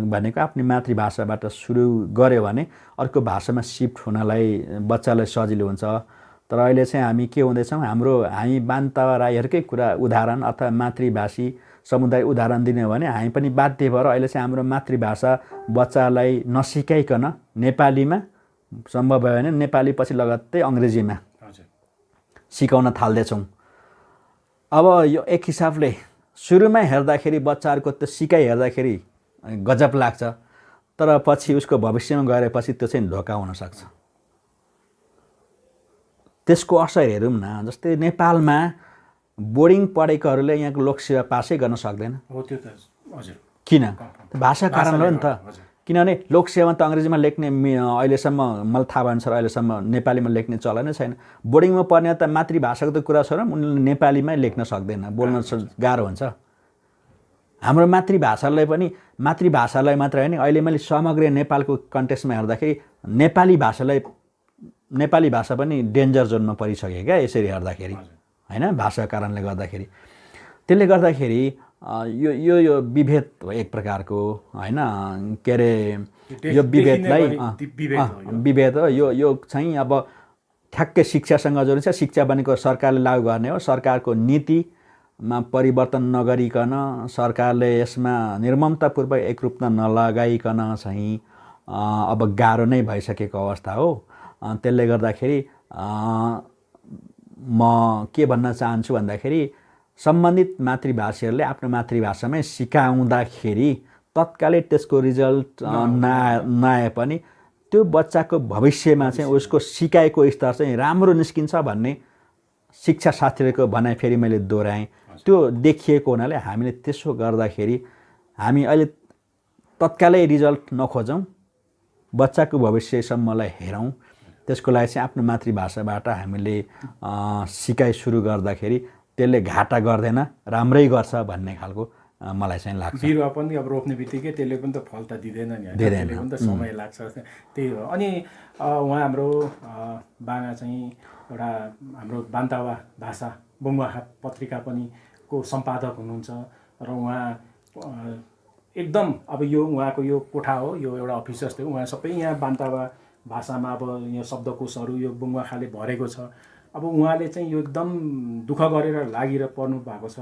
भनेको आफ्नो मातृभाषाबाट सुरु गऱ्यो भने अर्को भाषामा सिफ्ट हुनलाई बच्चालाई सजिलो हुन्छ। तर अहिले चाहिँ हामी के हुँदैछौँ, हामी बान्तावा राईहरूकै कुरा उदाहरण अथवा मातृभाषी समुदाय उदाहरण दिने हो भने हामी पनि बाध्य भएर अहिले चाहिँ हाम्रो मातृभाषा बच्चालाई नसिकाइकन नेपालीमा, सम्भव भयो भने नेपाली पछि लगत्तै अङ्ग्रेजीमा सिकाउन थाल्दैछौँ। अब यो एक हिसाबले सुरुमा हेर्दाखेरि बच्चाहरूको त्यो सिकाइ हेर्दाखेरि गजब लाग्छ, तर पछि उसको भविष्यमा गएपछि त्यो चाहिँ धोका हुनसक्छ। त्यसको असर हेरौँ न, जस्तै नेपालमा बोर्डिङ पढेकोहरूले यहाँको लोकसेवा पासै गर्न सक्दैन। किन? भाषा कारणले हो नि त। किनभने लोकसेवा त अङ्ग्रेजीमा लेख्ने अहिलेसम्म मलाई थाहा भएअनुसार अहिलेसम्म नेपालीमा लेख्ने चलनै छैन। बोर्डिङमा पढ्ने त मातृभाषाको त कुरा छोडौँ, उनीहरूले नेपालीमै लेख्न सक्दैन, बोल्न गाह्रो हुन्छ। हाम्रो मातृभाषालाई मात्रै होइन, अहिले मैले समग्र नेपालको कन्टेक्स्टमा हेर्दाखेरि नेपाली भाषा पनि डेन्जर जोनमा परिसक्यो क्या यसरी हेर्दाखेरि होइन, भाषाको कारणले गर्दाखेरि। त्यसले गर्दाखेरि यो यो यो विभेद हो एक प्रकारको होइन के अरे यो विभेदलाई विभेद हो यो चाहिँ अब ठ्याक्कै शिक्षासँग जोडिन्छ। शिक्षा भनेको सरकारले लागू गर्ने हो। सरकारको नीतिमा परिवर्तन नगरिकन सरकारले यसमा निर्ममतापूर्वक एकरूपता नलगाइकन चाहिँ अब गाह्रो नै भइसकेको अवस्था हो। त्यसले गर्दाखेरि म के भन्न चाहन्छु भन्दाखेरि सम्बन्धित मातृभाषीहरूले आफ्नो मातृभाषामै सिकाउँदाखेरि तत्कालै त्यसको रिजल्ट नआए पनि त्यो बच्चाको भविष्यमा चाहिँ उसको सिकाइको स्तर चाहिँ राम्रो निस्किन्छ भन्ने शिक्षा शास्त्रीको भनाइ फेरि मैले दोहोऱ्याएँ। त्यो देखिएको हुनाले हामीले त्यसो गर्दाखेरि हामी अहिले तत्कालै रिजल्ट नखोजौँ, बच्चाको भविष्यसम्मलाई हेरौँ। त्यसको लागि चाहिँ आफ्नो मातृभाषाबाट हामीले सिकाइ सुरु गर्दाखेरि त्यसले घाटा गर्दैन, राम्रै गर्छ भन्ने खालको मलाई चाहिँ लाग्छ। बिरुवा पनि अब रोप्ने बित्तिकै त्यसले पनि त फल त दिँदैन नि, त्यसले पनि त समय लाग्छ। त्यही हो। अनि उहाँ हाम्रो बाना चाहिँ एउटा हाम्रो बान्तावा भाषा बुङ्वाखा पत्रिका पनि को सम्पादक हुनुहुन्छ र उहाँ एकदम अब यो उहाँको यो कोठा हो, यो एउटा अफिस जस्तै उहाँ सबै यहाँ बान्तावा भाषामा अब यो शब्दकोशहरू यो बुङ्वाखाले भरेको छ। अब उहाँले चाहिँ यो एकदम दुःख गरेर लागि पर्नु भएको छ।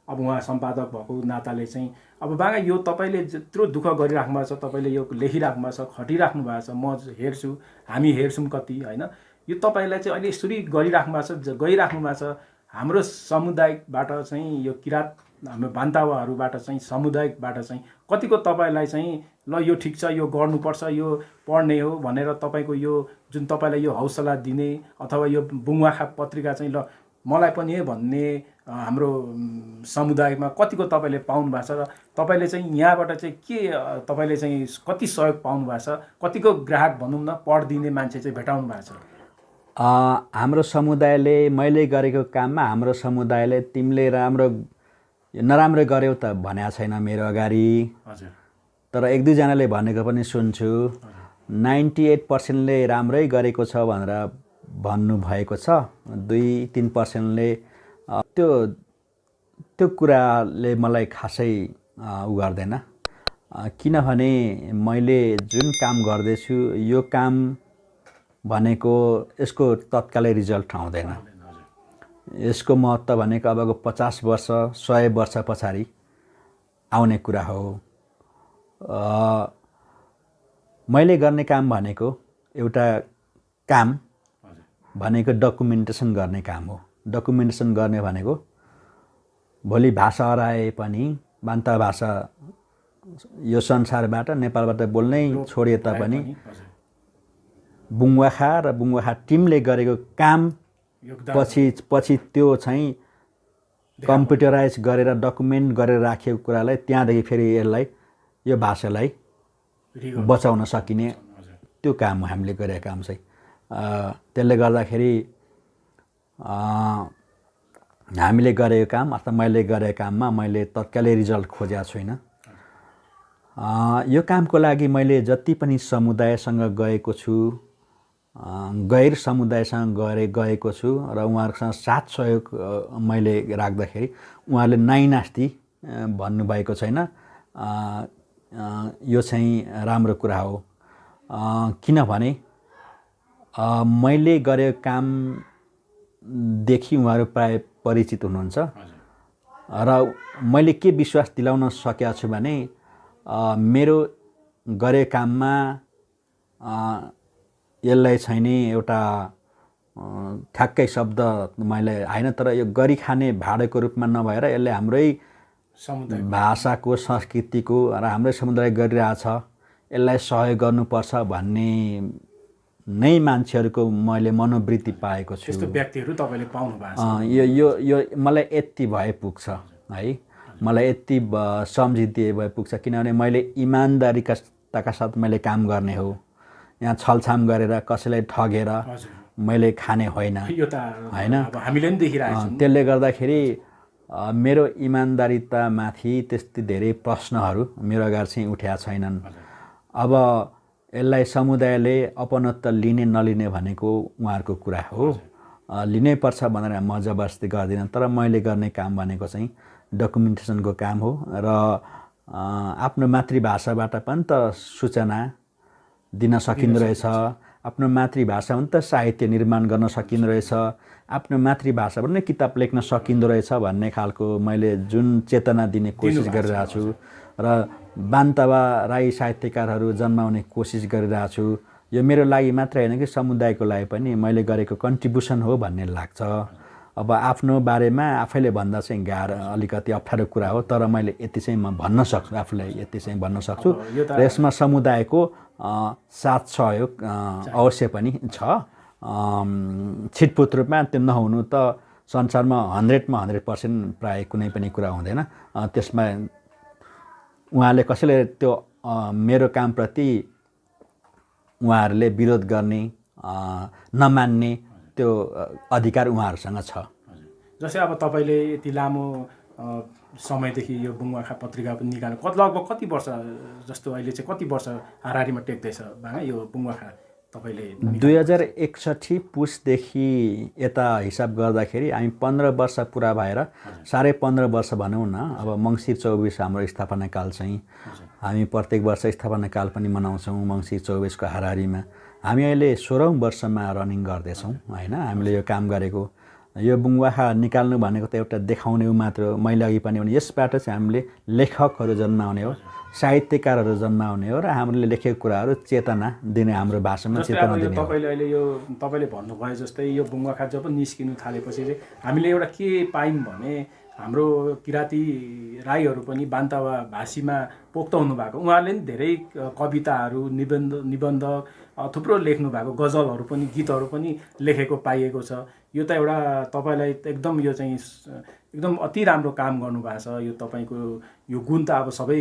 अब उहाँ सम्पादक भएको नाताले चाहिँ अब बाँगा यो तपाईँले त्यत्रो दुःख गरिराख्नु भएको छ, तपाईँले यो लेखिराख्नु भएको छ, खटिराख्नु भएको छ, म हेर्छु, हामी हेर्छौँ कति होइन। यो तपाईँलाई चाहिँ अहिले यसरी गरिराख्नु भएको छ, गइराख्नु भएको छ। हाम्रो समुदायबाट चाहिँ यो किराँत हाम्रो बान्तावाहरूबाट चाहिँ समुदायबाट चाहिँ कतिको तपाईँलाई चाहिँ ल यो ठिक छ, यो गर्नुपर्छ, यो पढ्ने हो भनेर तपाईँको यो जुन तपाईँलाई यो हौसला दिने अथवा यो बुङ्वाखा पत्रिका चाहिँ ल मलाई पनि है भन्ने हाम्रो समुदायमा कतिको तपाईँले पाउनु भएको छ र तपाईँले चाहिँ यहाँबाट चाहिँ के तपाईँले चाहिँ कति सहयोग पाउनु भएको छ, कतिको ग्राहक भनौँ न पढिदिने मान्छे चाहिँ भेटाउनु भएको छ? हाम्रो समुदायले मैले गरेको काममा हाम्रो समुदायले तिमीले नराम्रो गर्यौ त भनेको छैन मेरो अगाडि। हजुर। तर 1-2जनाले भनेको पनि सुन्छु। 98%ले राम्रै गरेको छ भनेर भन्नुभएको छ। 2-3%ले त्यो कुराले मलाई खासै उ गर्दैन। किनभने मैले जुन काम गर्दैछु यो काम भनेको यसको तत्कालै रिजल्ट आउँदैन। यसको महत्त्व भनेको अबको 50 वर्ष 100 वर्ष पछाडि आउने कुरा हो। मैले गर्ने काम भनेको एउटा काम भनेको डकुमेन्टेसन गर्ने काम हो। डकुमेन्टेसन गर्ने भनेको भोलि भाषा हराए पनि बान्ता भाषा यो संसारबाट नेपालबाट बोल्नै छोडिए तापनि बुङ्वाखा र बुङ्वाखा टिमले गरेको काम पछि त्यो चाहिँ कम्प्युटराइज गरेर डकुमेन्ट गरेर राखेको कुरालाई त्यहाँदेखि फेरि यसलाई यो भाषालाई बचाउन सकिने त्यो काम हामीले गरेको काम चाहिँ। त्यसले गर्दाखेरि हामीले गरेको काम अथवा मैले गरेको काममा मैले तत्कालै रिजल्ट खोजेको छुइनँ। यो कामको लागि मैले जति पनि समुदायसँग गएको छु, गैर समुदायसँग गएको छु र उहाँहरूसँग साथ सहयोग मैले राख्दाखेरि उहाँहरूले नाइनास्ती भन्नुभएको छैन। यो चाहिँ राम्रो कुरा हो। किनभने मैले गरेको कामदेखि उहाँहरू प्राय परिचित हुनुहुन्छ र मैले के विश्वास दिलाउन सकेको छु भने मेरो गरेको काममा यसलाई चाहिँ नि एउटा ठ्याक्कै शब्द मैले होइन, तर यो गरी खाने भाँडोको रूपमा नभएर यसले हाम्रै भाषाको संस्कृतिको र हाम्रै समुदाय गरिरहेछ, यसलाई सहयोग गर्नुपर्छ भन्ने नै मान्छेहरूको मैले मनोवृत्ति पाएको छु। त्यस्तो व्यक्तिहरू तपाईँले पाउनु भएको छ? यो मलाई यति भए पुग्छ है, मलाई यति सम्झिदिए भए पुग्छ। किनभने मैले इमान्दारीका साथ मैले काम गर्ने हो। यहाँ छलछाम गरेर कसैलाई ठगेर मैले खाने होइन होइन। त्यसले गर्दाखेरि मेरो इमान्दारितामाथि त्यस्तै धेरै प्रश्नहरू मेरो अगाडि चाहिँ उठेका छैनन्। अब यसलाई समुदायले अपनत्व लिने नलिने भनेको उहाँहरूको कुरा हो। लिनै पर्छ भनेर म जबरजस्ती गर्दिनँ, तर मैले गर्ने काम भनेको चाहिँ डकुमेन्टेसनको काम हो र आफ्नो मातृभाषाबाट पनि त सूचना दिन सकिँदो रहेछ, आफ्नो मातृभाषामा त साहित्य निर्माण गर्न सकिँदो रहेछ, आफ्नो मातृभाषाबाट नै किताब लेख्न सकिँदो रहेछ भन्ने खालको मैले जुन चेतना दिने कोसिस गरिरहेको छु र बान्तवा राई साहित्यकारहरू जन्माउने कोसिस गरिरहेको छु। यो मेरो लागि मात्र होइन कि समुदायको लागि पनि मैले गरेको कन्ट्रिब्युसन हो भन्ने लाग्छ। अब आफ्नो बारेमा आफैले भन्दा चाहिँ गाह्रो अलिकति अप्ठ्यारो कुरा हो, तर मैले यति चाहिँ म भन्न सक्छु, आफूलाई यति चाहिँ भन्न सक्छु र यसमा समुदायको साथ सहयोग अवश्य पनि छ। छिटपुट रूपमा त्यो नहुनु त संसारमा 100% प्राय कुनै पनि कुरा हुँदैन। त्यसमा उहाँले कसैले त्यो मेरो कामप्रति उहाँहरूले विरोध गर्ने नमान्ने त्यो अधिकार उहाँहरूसँग छ। जस्तै अब तपाईँले यति लामो समयदेखि यो बुङ्वाखा पत्रिका पनि निकाल्नु लगभग कति वर्ष जस्तो अहिले चाहिँ कति वर्ष हाराहारीमा टेक्दैछ बाङा यो बुङ्वाखा तपाईँले? 2061 पुसदेखि यता हिसाब गर्दाखेरि हामी 15 वर्ष पुरा भएर 15.5 वर्ष भनौँ न। अब मङ्सिर 24 हाम्रो स्थापना काल चाहिँ हामी प्रत्येक वर्ष स्थापना काल पनि मनाउँछौँ मङ्सिर 24 को हाराहारीमा। हामी अहिले 16औं वर्षमा रनिङ गर्दैछौँ होइन। हामीले यो काम गरेको यो बुङ्वाखा निकाल्नु भनेको त एउटा देखाउने हो मात्र हो। मैले अघि पनि भने यसबाट चाहिँ हामीले लेखकहरू जन्माउने हो, साहित्यकारहरू जन्माउने हो र हामीले लेखेको कुराहरू चेतना दिने, हाम्रो भाषामा चेतना दिने हो। तपाईँले अहिले यो तपाईँले भन्नुभयो जस्तै यो बुङ्वाखा जब निस्किनु थालेपछि चाहिँ हामीले एउटा के पायौँ भने हाम्रो किराँती राईहरू पनि बान्तवा भाषीमा पोख्त हुनुभएको, उहाँहरूले पनि धेरै कविताहरू निबन्ध थुप्रो लेख्नु भएको, गजलहरू पनि गीतहरू पनि लेखेको पाइएको छ। यो त एउटा तपाईँलाई एकदम यो चाहिँ एकदम अति राम्रो काम गर्नुभएको छ। यो तपाईँको यो गुण त अब सबै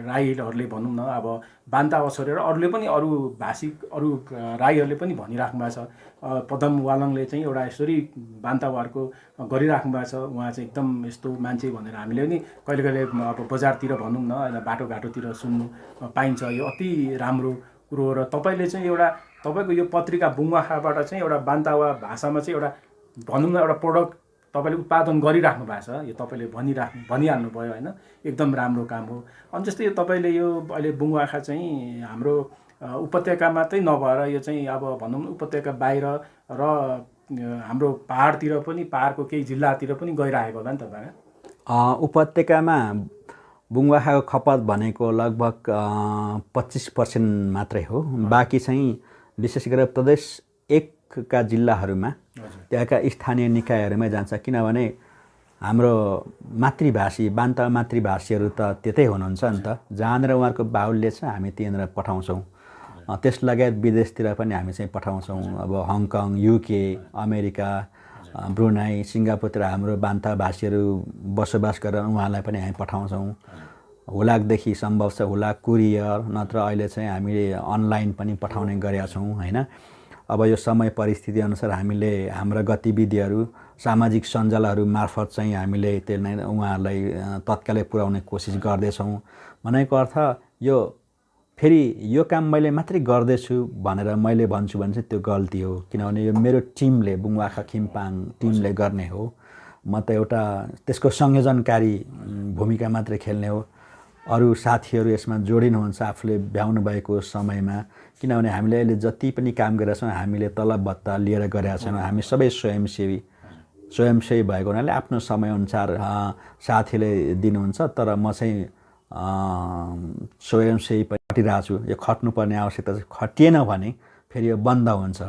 राईहरूले भनौँ न, अब बान्तावा छोडेर अरूले पनि अरू भाषी अरू राईहरूले पनि भनिराख्नु भएको छ। पदम वालङले चाहिँ एउटा यसरी बान्तावारको गरिराख्नु भएको छ। उहाँ चाहिँ एकदम यस्तो मान्छे भनेर हामीले पनि कहिले कहिले अब बजारतिर भनौँ न, होइन बाटोघाटोतिर सुन्नु पाइन्छ। यो अति राम्रो कुरो हो र तपाईँले चाहिँ एउटा तपाईँको यो पत्रिका बुङ्वाखाबाट चाहिँ एउटा बान्तावा भाषामा चाहिँ एउटा भनौँ न एउटा प्रोडक्ट तपाईँले उत्पादन गरिराख्नु भएको छ। यो तपाईँले भनिहाल्नु भयो होइन, एकदम राम्रो काम हो। अनि जस्तै यो तपाईँले यो अहिले बुङ्वाखा चाहिँ हाम्रो उपत्यका मात्रै नभएर यो चाहिँ अब भनौँ न उपत्यका बाहिर र हाम्रो पहाडतिर पनि, पहाडको केही जिल्लातिर पनि गइरहेको होला नि त बाबा? उपत्यकामा बुङ्वाखाको खपत भनेको लगभग 25% मात्रै हो। बाँकी चाहिँ विशेष गरेर प्रदेश 1 का जिल्लाहरूमा त्यहाँका स्थानीय निकायहरूमै जान्छ। किनभने हाम्रो मातृभाषी बान्तवा मातृभाषीहरू त त्यतै हुनुहुन्छ नि त, जहाँनिर उहाँहरूको बाहुल्य छ हामी त्यहाँनिर पठाउँछौँ। त्यस लगायत विदेशतिर पनि हामी चाहिँ पठाउँछौँ। अब हङकङ, युके, अमेरिका, ब्रुनाई, सिङ्गापुरतिर हाम्रो बान्तवा भाषीहरू बसोबास गरेर उहाँलाई पनि हामी पठाउँछौँ। हुलाकदेखि सम्भव छ हुलाक कुरियर, नत्र अहिले चाहिँ हामीले अनलाइन पनि पठाउने गरेका छौँ होइन। अब यो समय परिस्थिति अनुसार हामीले हाम्रा गतिविधिहरू सामाजिक सञ्जालहरू मार्फत चाहिँ हामीले त्यसलाई उहाँहरूलाई तत्कालै पुर्याउने कोसिस गर्दैछौँ। भनेको अर्थ यो फेरि यो काम मैले मात्रै गर्दैछु भनेर मैले भन्छु भने चाहिँ त्यो गल्ती हो। किनभने यो मेरो टिमले, बुङ्वाखा खिम्पाङ टिमले गर्ने हो। म त एउटा त्यसको संयोजनकारी भूमिका मात्रै खेल्ने हो। अरू साथीहरू यसमा जोडिनुहुन्छ आफूले भ्याउनु भएको समयमा। किनभने हामीले अहिले जति पनि काम गरेका छौँ हामीले तलब भत्ता लिएर गरेका छैनौँ। हामी सबै स्वयंसेवी भएको हुनाले आफ्नो समयअनुसार साथीले दिनुहुन्छ, तर म चाहिँ स्वयंसेवी खटिरहेको छु। यो खट्नुपर्ने आवश्यकता चाहिँ खटिएन भने फेरि यो बन्द हुन्छ।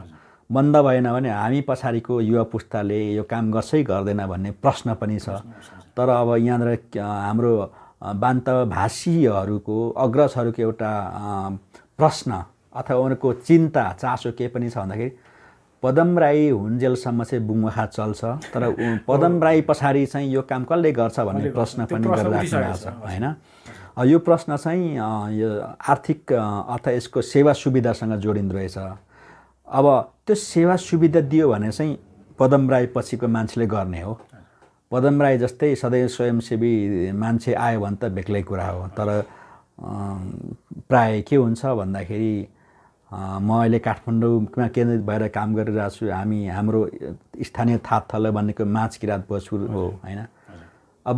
बन्द भएन भने हामी पछाडिको युवा पुस्ताले यो काम गर्छै गर्दैन भन्ने प्रश्न पनि छ। तर अब यहाँनिर हाम्रो बान्तवा भाषीहरूको अग्रजहरूको एउटा प्रश्न अथवा उनीहरूको चिन्ता चासो के पनि छ भन्दाखेरि पदम राई हुन्जेलसम्म चाहिँ बुङ्वाखा चल्छ, तर पदम राई पछाडि चाहिँ यो काम कसले गर्छ भन्ने प्रश्न पनि गरिराख्नु भएको छ होइन। यो प्रश्न चाहिँ यो आर्थिक अथवा यसको सेवा सुविधासँग जोडिँदो रहेछ। अब त्यो सेवा सुविधा दियो भने चाहिँ पदम राई पछिको मान्छेले गर्ने हो। पदम राई जस्तै सधैँ स्वयंसेवी मान्छे आयो भने त बेग्लै कुरा हो। तर प्राय के हुन्छ भन्दाखेरि म अहिले काठमाडौँमा केन्द्रित भएर काम गरिरहेको छु। हाम्रो स्थानीय थापथलो भनेको माझ किराँत भोजपुर हो होइन। अब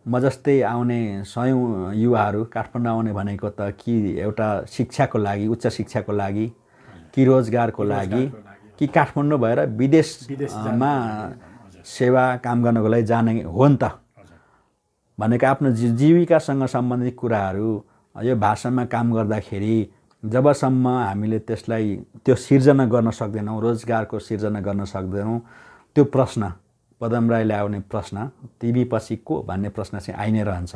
म जस्तै आउने सयौँ युवाहरू काठमाडौँ आउने भनेको त कि एउटा शिक्षाको लागि, उच्च शिक्षाको लागि, कि रोजगारको लागि, कि काठमाडौँ भएर विदेशमा सेवा काम गर्नको लागि जाने हो नि त। भनेको आफ्नो जीविकासँग सम्बन्धित कुराहरू यो भाषामा काम गर्दाखेरि जबसम्म हामीले त्यसलाई त्यो सिर्जना गर्न सक्दैनौँ, रोजगारको सिर्जना गर्न सक्दैनौँ, त्यो प्रश्न पदम राईले आउने प्रश्न टिभी पछि को भन्ने प्रश्न चाहिँ आइ नै रहन्छ।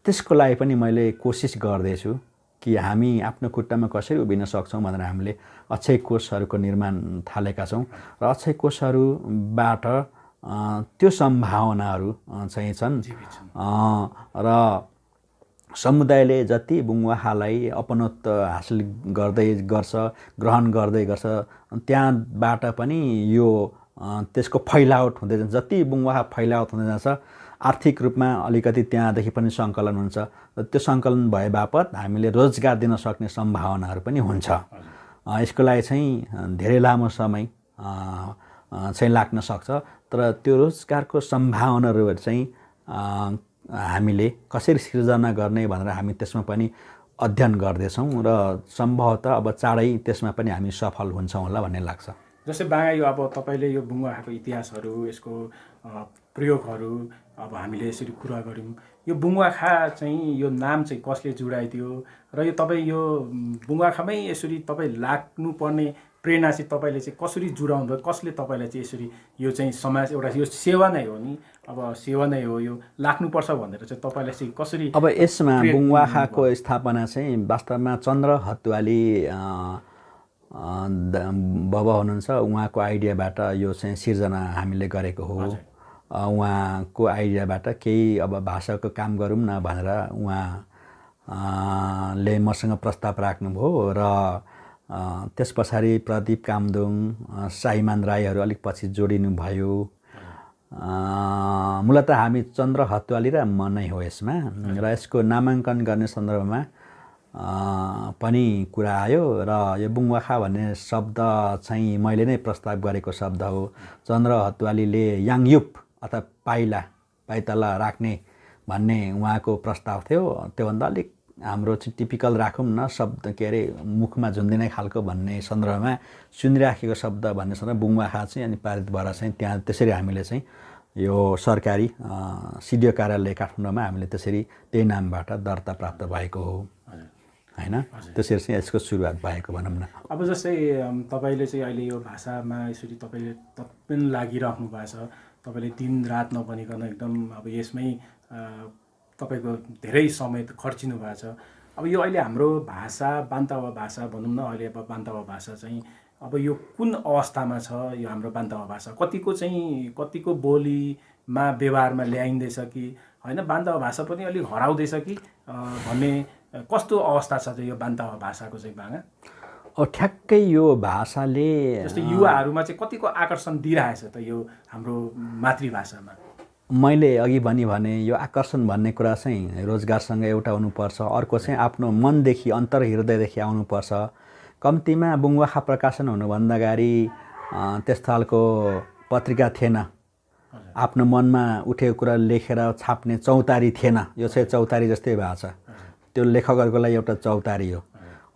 त्यसको लागि पनि मैले कोसिस गर्दैछु कि हामी आफ्नो खुट्टामा कसरी उभिन सक्छौँ भनेर हामीले अक्षय कोषहरूको निर्माण थालेका छौँ र अक्षय कोषहरूबाट त्यो सम्भावनाहरू चाहिँ छन् र समुदायले जति बुङ्वाखालाई अपनत्व हासिल गर्छ, ग्रहण गर्दै गर्छ, त्यहाँबाट पनि यो त्यसको फैलावट हुँदै जान्छ। जति बुङ्वाखा फैलावट हुँदै जान्छ आर्थिक रूपमा अलिकति त्यहाँदेखि पनि सङ्कलन हुन्छ र त्यो सङ्कलन भए बापत हामीले रोजगार दिन सक्ने सम्भावनाहरू पनि हुन्छ। यसको लागि चाहिँ धेरै लामो समय चाहिँ लाग्न सक्छ, तर त्यो रोजगारको सम्भावनाहरू चाहिँ हामीले कसरी सिर्जना गर्ने भनेर हामी त्यसमा पनि अध्ययन गर्दैछौँ र सम्भवतः अब चाँडै त्यसमा पनि हामी सफल हुन्छौँ होला भन्ने लाग्छ। जस्तै बाँगा यो अब तपाईँले यो बुङ्वाखाको इतिहासहरू, यसको प्रयोगहरू अब हामीले यसरी कुरा गऱ्यौँ। यो बुङ्वाखा चाहिँ यो नाम चाहिँ कसले जुडाइदियो र यो तपाईँ यो बुङ्वाखामै यसरी तपाईँ लाग्नुपर्ने प्रेरणा चाहिँ तपाईँले चाहिँ कसरी जुडाउनु भयो? कसले तपाईँलाई चाहिँ यसरी यो चाहिँ समाज एउटा यो सेवा नै हो नि, अब सेवा नै हो, यो लाग्नुपर्छ भनेर चाहिँ तपाईँलाई चाहिँ कसरी? अब यसमा बुङ्वाखाको स्थापना चाहिँ वास्तवमा चन्द्र हतुवाली बाबा हुनुहुन्छ, उहाँको आइडियाबाट यो चाहिँ सिर्जना हामीले गरेको हो। उहाँको आइडियाबाट केही अब भाषाको काम गरौँ न भनेर उहाँले मसँग प्रस्ताव राख्नुभयो र त्यस पछाडि प्रदीप कामदुङ, साइमान राईहरू अलिक पछि जोडिनु भयो। मूलतः हामी चन्द्र हतुवाली र म नै हो यसमा र यसको नामाङ्कन गर्ने सन्दर्भमा पनि कुरा आयो र यो बुङ्वाखा भन्ने शब्द चाहिँ मैले नै प्रस्ताव गरेको शब्द हो। चन्द्र हतुवालीले याङयुप अथवा पाइतला राख्ने भन्ने उहाँको प्रस्ताव थियो। त्योभन्दा अलिक हाम्रो चाहिँ टिपिकल राखौँ न शब्द, के अरे मुखमा झुन्दिने खालको भन्ने सन्दर्भमा सुनिराखेको शब्द भन्ने सन्दर्भ बुङ्वाखा चाहिँ अनि पारित भएर चाहिँ त्यहाँ त्यसरी हामीले चाहिँ यो सरकारी सिडिओ कार्यालय काठमाडौँमा हामीले त्यसरी त्यही नामबाट दर्ता प्राप्त भएको हो हैन। त्यसरी चाहिँ यसको सुरुवात भएको भनौँ न। अब जस्तै तपाईँले चाहिँ अहिले यो भाषामा यसरी तपाईँले तत्पन लागिराख्नु भएको छ, तपाईँले दिन रात नभनिकन एकदम अब यसमै तपाईँको धेरै समय खर्चिनु भएको छ। अब यो अहिले हाम्रो भाषा बान्तावा भाषा भनौँ न, अहिले अब बान्तावा भाषा चाहिँ अब यो कुन अवस्थामा छ? यो हाम्रो बान्तावा भाषा कतिको बोलीमा व्यवहारमा ल्याइँदैछ कि होइन, बान्तावा भाषा पनि अलिक हराउँदैछ कि भन्ने कस्तो अवस्था छ यो बान्तावा भाषाको चाहिँ बाँगा? ठ्याक्कै यो भाषाले जस्तै युवाहरूमा चाहिँ कतिको आकर्षण दिइरहेछ त यो हाम्रो मातृभाषामा? मैले अघि भने यो आकर्षण भन्ने कुरा चाहिँ रोजगारसँग एउटा हुनुपर्छ, अर्को चाहिँ आफ्नो मनदेखि अन्तर हृदयदेखि आउनुपर्छ। कम्तीमा बुङ्वाखा प्रकाशन हुनुभन्दा अगाडि त्यस्तो खालको पत्रिका थिएन, आफ्नो मनमा उठेको कुरा लेखेर छाप्ने चौतारी थिएन। यो चाहिँ चौतारी जस्तै भएको छ, त्यो लेखकहरूको लागि एउटा चौतारी हो।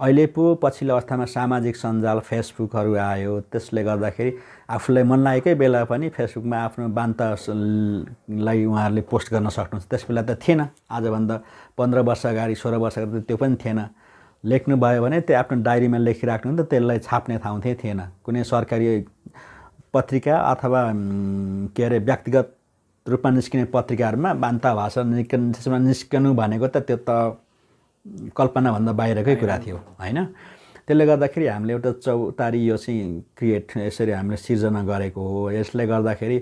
अहिले पो पछिल्लो अवस्थामा सामाजिक सञ्जाल फेसबुकहरू आयो, त्यसले गर्दाखेरि आफूलाई मन लागेकै बेला पनि फेसबुकमा आफ्नो बान्तालाई उहाँहरूले पोस्ट गर्न सक्नुहुन्छ। त्यस बेला त थिएन, आजभन्दा 15 वर्ष अगाडि 16 वर्ष अगाडि त्यो पनि थिएन। लेख्नुभयो भने त्यो आफ्नो डायरीमा लेखिराख्नु त त्यसलाई छाप्ने ठाउँ थिएन। कुनै सरकारी पत्रिका अथवा के अरे व्यक्तिगत रूपमा निस्किने पत्रिकाहरूमा बान्ता भाषा त्यसमा निस्कनु भनेको त त्यो त कल्पनाभन्दा बाहिरकै कुरा थियो हैन। त्यसले गर्दाखेरि हामीले एउटा चौतारी यो चाहिँ क्रिएट यसरी हामीले सिर्जना गरेको हो। यसले गर्दाखेरि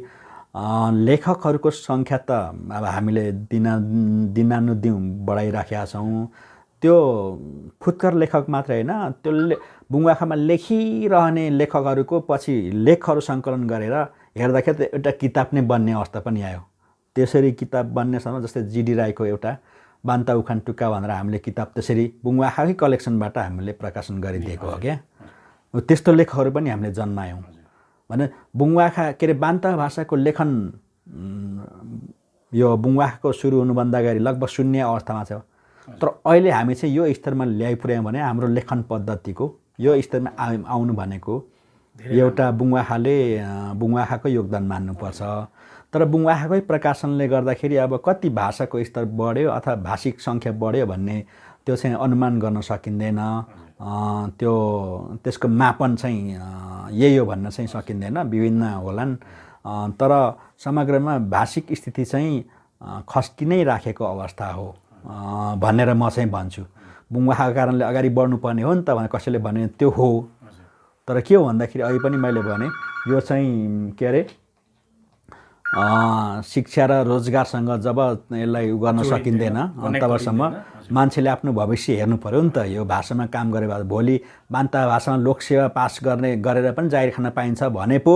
लेखकहरूको सङ्ख्या त अब हामीले दिनानुदिन बढाइराखेका छौँ। त्यो फुत्कर लेखक मात्रै होइन, त्यो बुङ्वाखामा लेखिरहने लेखकहरूको पछि लेखहरू सङ्कलन गरेर हेर्दाखेरि त एउटा किताब नै बन्ने अवस्था पनि आयो। त्यसरी किताब बन्नेसम्म जस्तै जीडी राईको एउटा बान्ता उखान टुक्का भनेर हामीले किताब त्यसरी बुङ्वाखाकै कलेक्सनबाट हामीले प्रकाशन गरिदिएको हो क्या। त्यस्तो लेखहरू पनि हामीले जन्मायौँ भने बुङ्वाखा के अरे बान्ता भाषाको लेखन यो बुङवाखको सुरु हुनुभन्दा अगाडि लगभग शून्य अवस्थामा छ। तर अहिले हामी चाहिँ यो स्तरमा ल्याइपुर्यायौँ भने हाम्रो लेखन पद्धतिको यो स्तरमा आउनु भनेको एउटा बुङवाखाको योगदान मान्नुपर्छ। तर बुङवाखाकै प्रकाशनले गर्दाखेरि अब कति भाषाको स्तर बढ्यो अथवा भाषिक सङ्ख्या बढ्यो भन्ने त्यो चाहिँ अनुमान गर्न सकिँदैन। त्यसको मापन चाहिँ यही हो भन्न चाहिँ सकिँदैन, विभिन्न होलान्। तर समग्रमा भाषिक स्थिति चाहिँ खस्की नै राखेको अवस्था हो भनेर म चाहिँ भन्छु। बुङवाखाको कारणले अगाडि बढ्नुपर्ने हो नि त भनेर कसैले भने त्यो हो। तर के हो भन्दाखेरि अहिले पनि मैले भने यो चाहिँ के अरे शिक्षा र रोजगारसँग जब यसलाई गर्न सकिँदैन तबसम्म मान्छेले आफ्नो भविष्य हेर्नु पर्यो नि त। यो भाषामा काम गरे भोलि बान्ता भाषामा लोकसेवा पास गरेर पनि जागिर खान पाइन्छ भने पो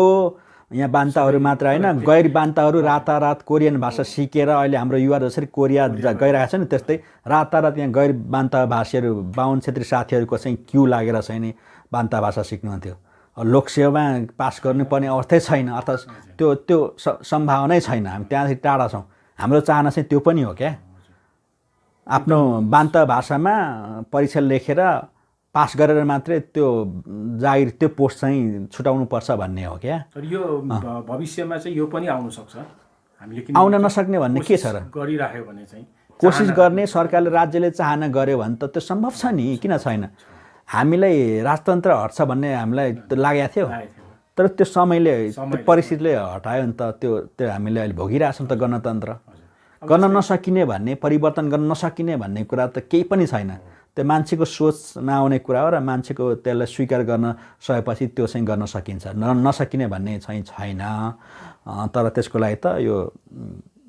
यहाँ बान्ताहरू मात्र होइन, गैर बान्ताहरू रातारात कोरियन भाषा सिकेर अहिले हाम्रो युवा जसरी कोरिया गइरहेको छ नि त्यस्तै रातारात यहाँ गैर बान्ता भाषीहरू बाहुन क्षेत्री साथीहरूको चाहिँ क्यु लागेर चाहिँ नि बान्ता भाषा सिक्नुहुन्थ्यो। लोकसेवामा पास गर्नुपर्ने अवस्थै छैन, अर्थात् त्यो सम्भावनै छैन। हामी त्यहाँदेखि टाढा छौँ। हाम्रो चाहना चाहिँ त्यो पनि हो क्या, आफ्नो बान्ता भाषामा परीक्षा लेखेर पास गरेर मात्रै त्यो जागिर त्यो पोस्ट चाहिँ छुटाउनुपर्छ भन्ने हो क्या। तर यो भविष्यमा चाहिँ यो पनि आउन सक्छ, हामीले किन आउन नसक्ने भन्ने के छ र? गरिराख्यो भने चाहिँ कोसिस गर्ने सरकारले राज्यले चाहना गर्यो भने त त्यो सम्भव छ नि, किन छैन? हामीलाई राजतन्त्र हट्छ भन्ने हामीलाई लागेको थियो, तर त्यो समयले त्यो परिस्थितिले हटायो नि त। त्यो हामीले अहिले भोगिरहेछौँ त। गणतन्त्र गर्न नसकिने भन्ने, परिवर्तन गर्न नसकिने भन्ने कुरा त केही पनि छैन। त्यो मान्छेको सोच नआउने कुरा हो र मान्छेको त्यसलाई स्वीकार गर्न सकेपछि त्यो चाहिँ गर्न सकिन्छ, नसकिने भन्ने चाहिँ छैन। तर त्यसको लागि त यो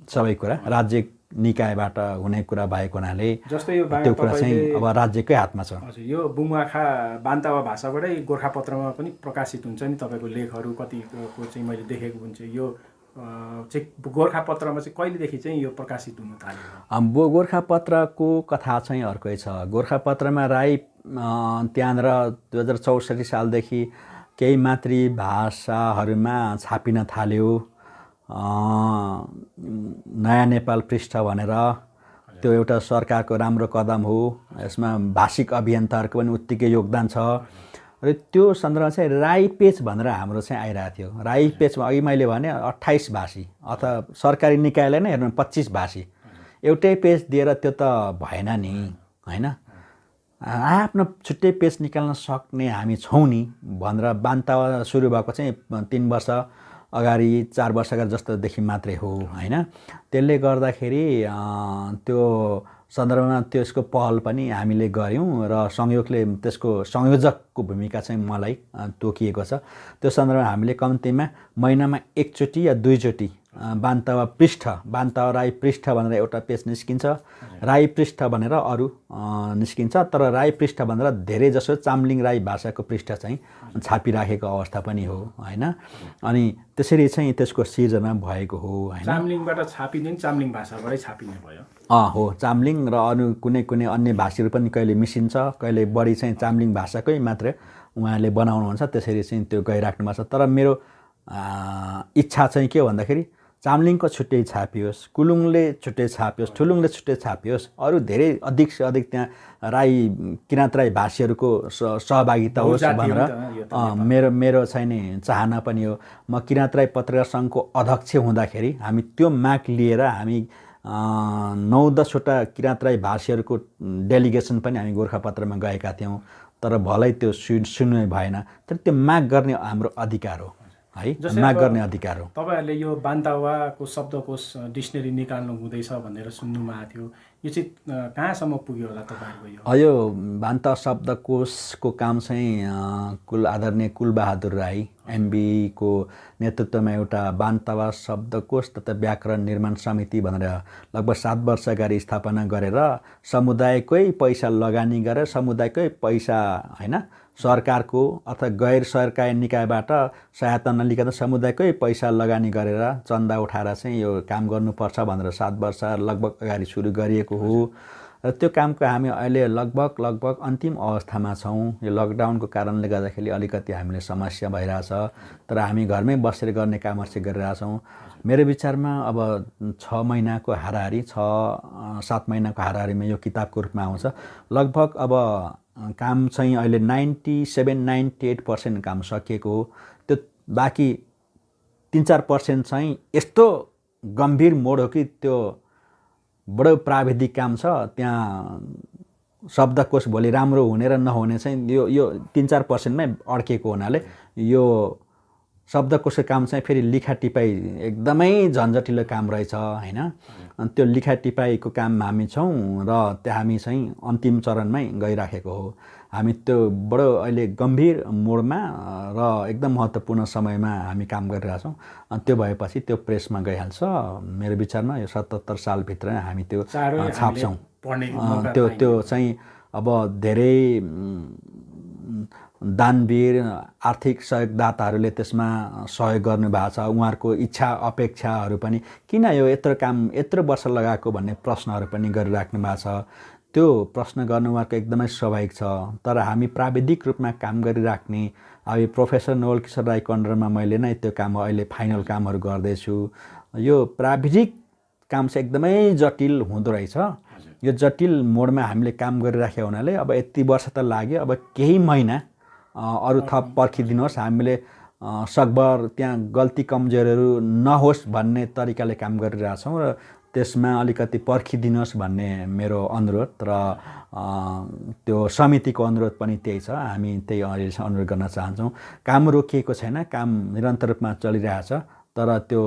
सबै कुरा राज्य निकायबाट हुने कुरा भएको हुनाले जस्तै यो त्यो कुरा चाहिँ अब राज्यकै हातमा छ। हजुर, यो बुङवाखा बान्तावा भाषाबाटै गोर्खापत्रमा पनि प्रकाशित हुन्छ नि तपाईँको लेखहरू कतिको चाहिँ मैले देखेको हुन्छ। यो चाहिँ गोर्खापत्रमा चाहिँ कहिलेदेखि चाहिँ यो प्रकाशित हुन थाल्यो? गोर्खापत्रको कथा चाहिँ अर्कै छ। गोर्खापत्रमा राई त्यहाँनिर 2064 सालदेखि केही मातृभाषाहरूमा छापिन थाल्यो। नयाँ नेपाल पृष्ठ भनेर त्यो एउटा सरकारको राम्रो कदम हो। यसमा भाषिक अभियन्ताहरूको पनि उत्तिकै योगदान छ। र त्यो सन्दर्भमा चाहिँ राई पेज भनेर हाम्रो चाहिँ आइरहेको थियो। राई पेजमा अघि मैले भने 28 भाषी अथवा सरकारी निकायले नै हेर्नु 25 भाषी एउटै पेज दिएर त्यो त भएन नि, होइन? आफ्नो छुट्टै पेज निकाल्न सक्ने हामी छौँ नि भनेर बान्तावा सुरु भएको चाहिँ 3 वर्ष अगाडि 4 वर्ष अगाडि जस्तोदेखि मात्रै हो, होइन? त्यसले गर्दाखेरि त्यो सन्दर्भमा त्यसको पहल पनि हामीले गऱ्यौँ र संयोगले त्यसको संयोजकको भूमिका चाहिँ मलाई तोकिएको छ। त्यो सन्दर्भमा हामीले कम्तीमा महिनामा 1 चोटि या 2 चोटि बान्तावा पृष्ठ, बान्तावा राई पृष्ठ भनेर एउटा पेज निस्किन्छ, राई पृष्ठ भनेर अरू निस्किन्छ। तर राई पृष्ठ भनेर धेरै जसो चाम्लिङ राई भाषाको पृष्ठ चाहिँ छापिराखेको अवस्था पनि हो, होइन? अनि त्यसरी चाहिँ त्यसको सिर्जना भएको हो, होइन? चाम्लिङबाट छापिने चाम्लिङ भाषाबाटै छापिने भयो। हो, चाम्लिङ र अरू कुनै अन्य भाषीहरू पनि कहिले मिसिन्छ, कहिले बढी चाहिँ चाम्लिङ भाषाकै मात्र उहाँले बनाउनुहुन्छ। त्यसरी चाहिँ त्यो गइराख्नु भएको छ। तर मेरो इच्छा चाहिँ के हो भन्दाखेरि चाम्लिङको छुट्टै छापियोस्, कुलुङले छुट्टै छापियोस्, ठुलुङले छुट्टै छापियोस्, अरू धेरै अधिक से अधिक त्यहाँ राई किराँत राई भाषीहरूको सहभागिता होस् भनेर मेरो चाहिँ नि चाहना पनि हो। म किराँत राई पत्रकार सङ्घको अध्यक्ष हुँदाखेरि हामी त्यो माग लिएर हामी 9-10वटा किराँत राई भाषीहरूको डेलिगेसन पनि हामी गोर्खापत्रमा गएका थियौँ। तर भलै त्यो सुन्नु भएन। तर त्यो माग गर्ने हाम्रो अधिकार हो, है? माग गर्ने अधिकार हो। तपाईँहरूले यो बान्तावाको शब्दकोश डिक्सनरी निकाल्नु हुँदैछ भनेर सुन्नुमा आएको थियो। यो चाहिँ कहाँसम्म पुग्यो होला तपाईँहरूको? यो बान्ता शब्दकोशको काम चाहिँ आदरणीय कुलबहादुर राई एमबीको नेतृत्वमा एउटा बान्तावा शब्दकोश तथा व्याकरण निर्माण समिति भनेर लगभग 7 वर्ष अगाडि स्थापना गरेर समुदायकै पैसा लगानी गरेर समुदायकै पैसा, होइन, सरकारको अथवा गैर सरकारी निकायबाट सहायता नलिकन समुदायकै पैसा लगानी गरेर चन्दा उठाएर चाहिँ यो काम गर्नुपर्छ भनेर 7 वर्ष लगभग अगाडि सुरु गरिएको हो। र त्यो कामको हामी अहिले लगभग अन्तिम अवस्थामा छौँ। यो लकडाउनको कारणले गर्दाखेरि अलिकति हामीले समस्या भइरहेछ। तर हामी घरमै बसेर गर्ने कामहरू चाहिँ गरिरहेछौँ। मेरो विचारमा अब 6 महिनाको हाराहारी 6-7 महिनाको हाराहारीमा यो किताबको रूपमा आउँछ। लगभग अब काम चाहिँ अहिले 97-98% काम सकिएको हो। त्यो बाँकी 3-4% चाहिँ यस्तो गम्भीर मोड हो कि त्यो बडो प्राविधिक काम छ। त्यहाँ शब्दकोश भोलि राम्रो हुने र नहुने चाहिँ यो 3-4%मै अड्केको हुनाले यो शब्दकोशको काम चाहिँ फेरि लिखाटिपाई एकदमै झन्झटिलो काम रहेछ हैन। अनि त्यो लिखाटिपाईको काममा हामी छौँ र त्यहाँ हामी चाहिँ अन्तिम चरणमै गइराखेको हो। हामी त्यो बडो अहिले गम्भीर मोडमा र एकदम महत्त्वपूर्ण समयमा हामी काम गरिरहेछौँ। अनि त्यो भएपछि त्यो प्रेसमा गइहाल्छ। मेरो विचारमा यो 77 सालभित्र हामी त्यो छाप्छौँ। त्यो चाहिँ अब धेरै दानवीर आर्थिक सहयोगदाताहरूले त्यसमा सहयोग गर्नुभएको छ। उहाँहरूको इच्छा अपेक्षाहरू पनि किन यो यत्रो वर्ष लगाएको भन्ने प्रश्नहरू पनि गरिराख्नु भएको छ। त्यो प्रश्न गर्नु उहाँको एकदमै स्वाभाविक छ। तर हामी प्राविधिक रूपमा काम गरिराख्ने अब यो प्रोफेसर नवल किशोर राईको अन्डरमा मैले नै त्यो काम अहिले फाइनल कामहरू गर्दैछु। यो प्राविधिक काम चाहिँ एकदमै जटिल हुँदो रहेछ। यो जटिल मोडमा हामीले काम गरिराखेको हुनाले अब यति वर्ष त लाग्यो, अब केही महिना अरू थप पर्खिदिनुहोस्। हामीले सकभर त्यहाँ गल्ती कमजोरीहरू नहोस् भन्ने तरिकाले काम गरिरहेछौँ र त्यसमा अलिकति पर्खिदिनुहोस् भन्ने मेरो अनुरोध र त्यो समितिको अनुरोध पनि त्यही छ। हामी त्यही अनुरोध गर्न चाहन्छौँ। काम रोकिएको छैन, काम निरन्तर रूपमा चलिरहेछ। तर त्यो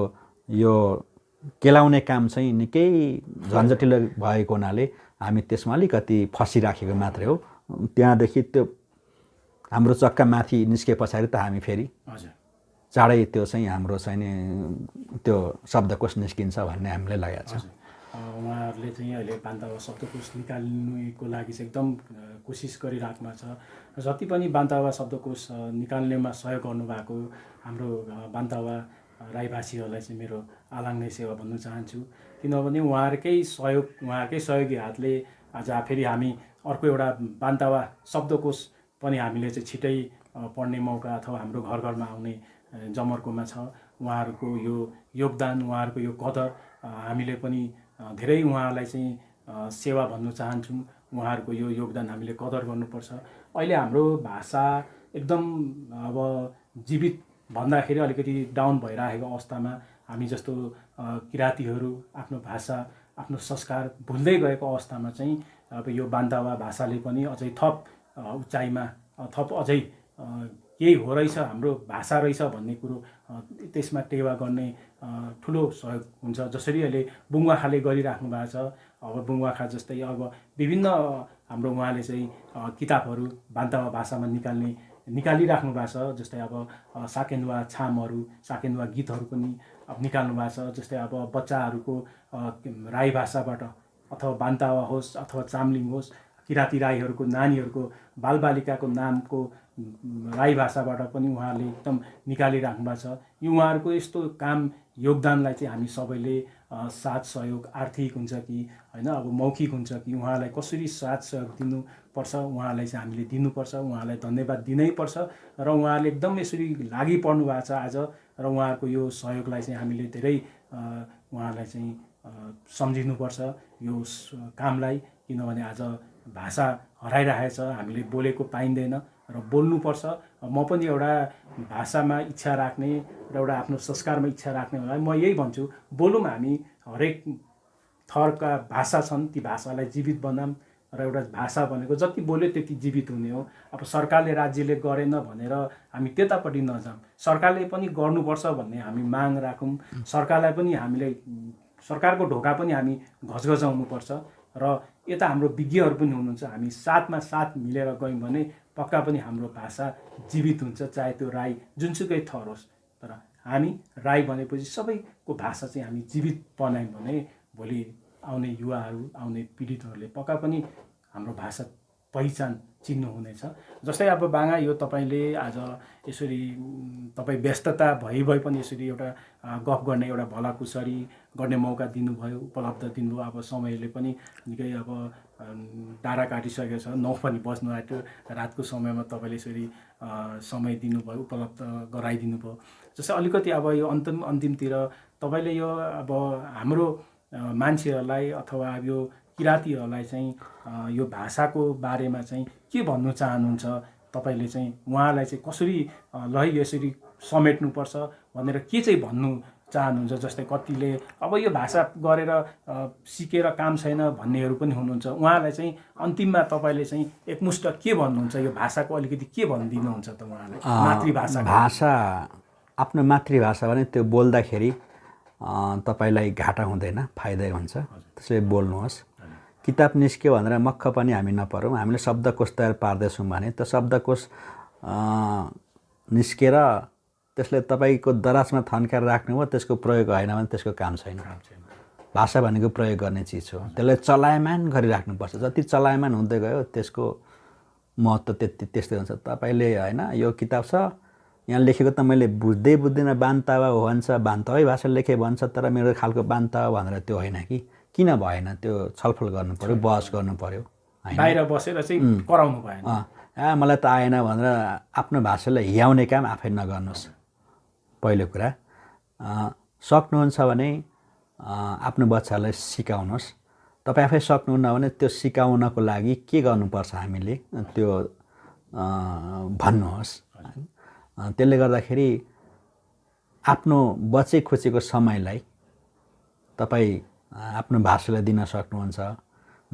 यो केलाउने काम चाहिँ निकै झन्झटिलो भएको हुनाले हामी त्यसमा अलिकति फसिराखेको मात्रै हो। त्यहाँदेखि त्यो हाम्रो चक्का माथि निस्के पछाडि त हामी फेरि चाँडै त्यो चाहिँ हाम्रो चाहिँ नि त्यो शब्दकोश निस्किन्छ भन्ने हामीले लागेको छ। उहाँहरूले चाहिँ अहिले बान्तावा शब्दकोश निकाल्नुको लागि चाहिँ एकदम कोसिस गरिराख्नु छ। जति पनि बान्तावा शब्दकोश निकाल्नेमा सहयोग गर्नुभएको हाम्रो बान्तावा राईभाषीहरूलाई चाहिँ मेरो आलाङ्गै सेवा भन्न चाहन्छु। किनभने उहाँहरूकै सहयोगी हातले आज फेरि हामी अर्को एउटा बान्तावा शब्दकोश पनि हामीले चाहिँ छिटै पढ्ने मौका अथवा हाम्रो घर घरमा आउने जमर्कोमा छ। उहाँहरूको यो योगदान, उहाँहरूको यो कदर हामीले पनि धेरै उहाँलाई चाहिँ सेवा भन्न चाहन्छौँ। उहाँहरूको यो योगदान हामीले कदर गर्नुपर्छ। अहिले हाम्रो भाषा एकदम अब जीवित भन्दाखेरि अलिकति डाउन भइरहेको अवस्थामा हामी जस्तो किराँतीहरू आफ्नो भाषा, आफ्नो संस्कार भुल्दै गएको अवस्थामा चाहिँ अब यो बान्तावा भाषाले पनि अझै थप उचाइमा थप अझै केही हो रहेछ, हाम्रो भाषा रहेछ भन्ने कुरो त्यसमा टेवा गर्ने ठुलो सहयोग हुन्छ। जसरी अहिले बुङ्वाखाले गरिराख्नु भएको छ। अब बुङ्वाखा जस्तै अब विभिन्न हाम्रो उहाँले चाहिँ किताबहरू बान्तावा भाषामा निकालिराख्नु भएको छ। जस्तै अब साकेन्वा छामहरू, साकेन्वा गीतहरू पनि अब निकाल्नु भएको छ। जस्तै अब बच्चाहरूको राई भाषाबाट अथवा बान्तावा होस् अथवा चाम्लिङ होस्, किराँती राईहरूको नानीहरूको बालबालिकाको नामको राई भाषाबाट पनि उहाँले एकदम निकालिराख्नु भएको छ। यो उहाँहरूको यस्तो काम योगदानलाई चाहिँ हामी सबैले साथ सहयोग आर्थिक हुन्छ कि होइन, अब मौखिक हुन्छ कि उहाँलाई कसरी साथ सहयोग दिनुपर्छ, उहाँलाई चाहिँ हामीले दिनुपर्छ, उहाँलाई धन्यवाद दिनैपर्छ। र उहाँहरूले एकदम यसरी लागि पर्नु भएको छ आज। र उहाँहरूको यो सहयोगलाई चाहिँ हामीले धेरै उहाँलाई चाहिँ सम्झिनुपर्छ यो कामलाई। किनभने आज भाषा हराइरहेको छ, हामीले बोलेको पाइँदैन र बोल्नुपर्छ। म पनि एउटा भाषामा इच्छा राख्ने र एउटा आफ्नो संस्कारमा इच्छा राख्ने होला म यही भन्छु, बोलौँ हामी। हरेक थरका भाषा छन्, ती भाषालाई जीवित बनाऊँ। र एउटा भाषा भनेको जति बोल्यो त्यति जीवित हुने हो। अब सरकारले राज्यले गरेन भनेर हामी त्यतापट्टि नजाऊँ, सरकारले पनि गर्नुपर्छ भन्ने हामी माग राखौँ। सरकारलाई पनि हामीले सरकारको ढोका पनि हामी घचघचाउनुपर्छ। र यता हाम्रो विज्ञहरू पनि हुनुहुन्छ, हामी साथमा साथ मिलेर गयौँ भने पक्का पनि हाम्रो भाषा जीवित हुन्छ, चाहे त्यो राई जुनसुकै थर होस्। तर हामी राई भनेपछि सबैको भाषा चाहिँ हामी जीवित बनायौँ भने भोलि आउने युवाहरू, आउने पीडितहरूले पक्का पनि हाम्रो भाषा पहिचान चिन्नुहुनेछ। जस्तै अब बाङा यो तपाईँले आज यसरी तपाईँ व्यस्तता भइ पनि यसरी एउटा गफ गर्ने एउटा भलाकुसारी गर्ने मौका दिनुभयो, उपलब्ध दिनुभयो। अब समयले पनि निकै अब टाढा काटिसकेको छ, 9 पनि बज्नु आँट्यो। रातको समयमा तपाईँले यसरी समय दिनुभयो, उपलब्ध गराइदिनु भयो। जस्तै अलिकति अब यो अन्तिमतिर तपाईँले यो अब हाम्रो मान्छेहरूलाई अथवा यो किराँतीहरूलाई चाहिँ यो भाषाको बारेमा चाहिँ के भन्न चाहनुहुन्छ? तपाईँले चाहिँ उहाँलाई चाहिँ कसरी ल यसरी समेट्नुपर्छ भनेर के चाहिँ भन्नु चाहनुहुन्छ? जस्तै कतिले अब यो भाषा गरेर सिकेर काम छैन भन्नेहरू पनि हुनुहुन्छ, उहाँलाई चाहिँ अन्तिममा तपाईँले चाहिँ एकमुष्ट के भन्नुहुन्छ? यो भाषाको अलिकति के भनिदिनुहुन्छ त उहाँलाई? मातृभाषा भाषा आफ्नो मातृभाषा भने त्यो बोल्दाखेरि तपाईँलाई घाटा हुँदैन, फाइदै हुन्छ, त्यसैले बोल्नुहोस्। किताब निस्क्यो भनेर मक्ख पनि हामी नपरौँ। हामीले शब्दकोश तयार पार्दैछौँ भने त्यो शब्दकोश निस्केर त्यसले तपाईँको दराजमा थन्काएर राख्नुभयो, त्यसको प्रयोग होइन भने त्यसको काम छैन। भाषा भनेको प्रयोग गर्ने चिज हो, त्यसलाई चलायमान गरिराख्नुपर्छ। जति चलायमान हुँदै गयो त्यसको महत्त्व त्यस्तै हुन्छ। तपाईँले होइन यो किताब छ यहाँ लेखेको त मैले बुझ्दै बुझ्दिनँ, बान्तावा हो भन्छ, बान्तावै भाषा लेखे भन्छ, तर मेरो खालको बान्तावा भनेर त्यो होइन कि किन भएन, त्यो छलफल गर्नु पऱ्यो, बहस गर्नु पऱ्यो, बाहिर बसेर चाहिँ कराउनु भएन। मलाई त आएन भनेर आफ्नो भाषालाई हियाउने काम आफै नगर्नुहोस्। पहिलो कुरा सक्नुहुन्छ भने आफ्नो बच्चालाई सिकाउनुहोस्। तपाईँ आफै सक्नुहुन्न भने त्यो सिकाउनको लागि के गर्नुपर्छ हामीले त्यो भन्नुहोस्। त्यसले गर्दाखेरि आफ्नो बचे खुचेको समयलाई तपाईँ आफ्नो भाषालाई दिन सक्नुहुन्छ।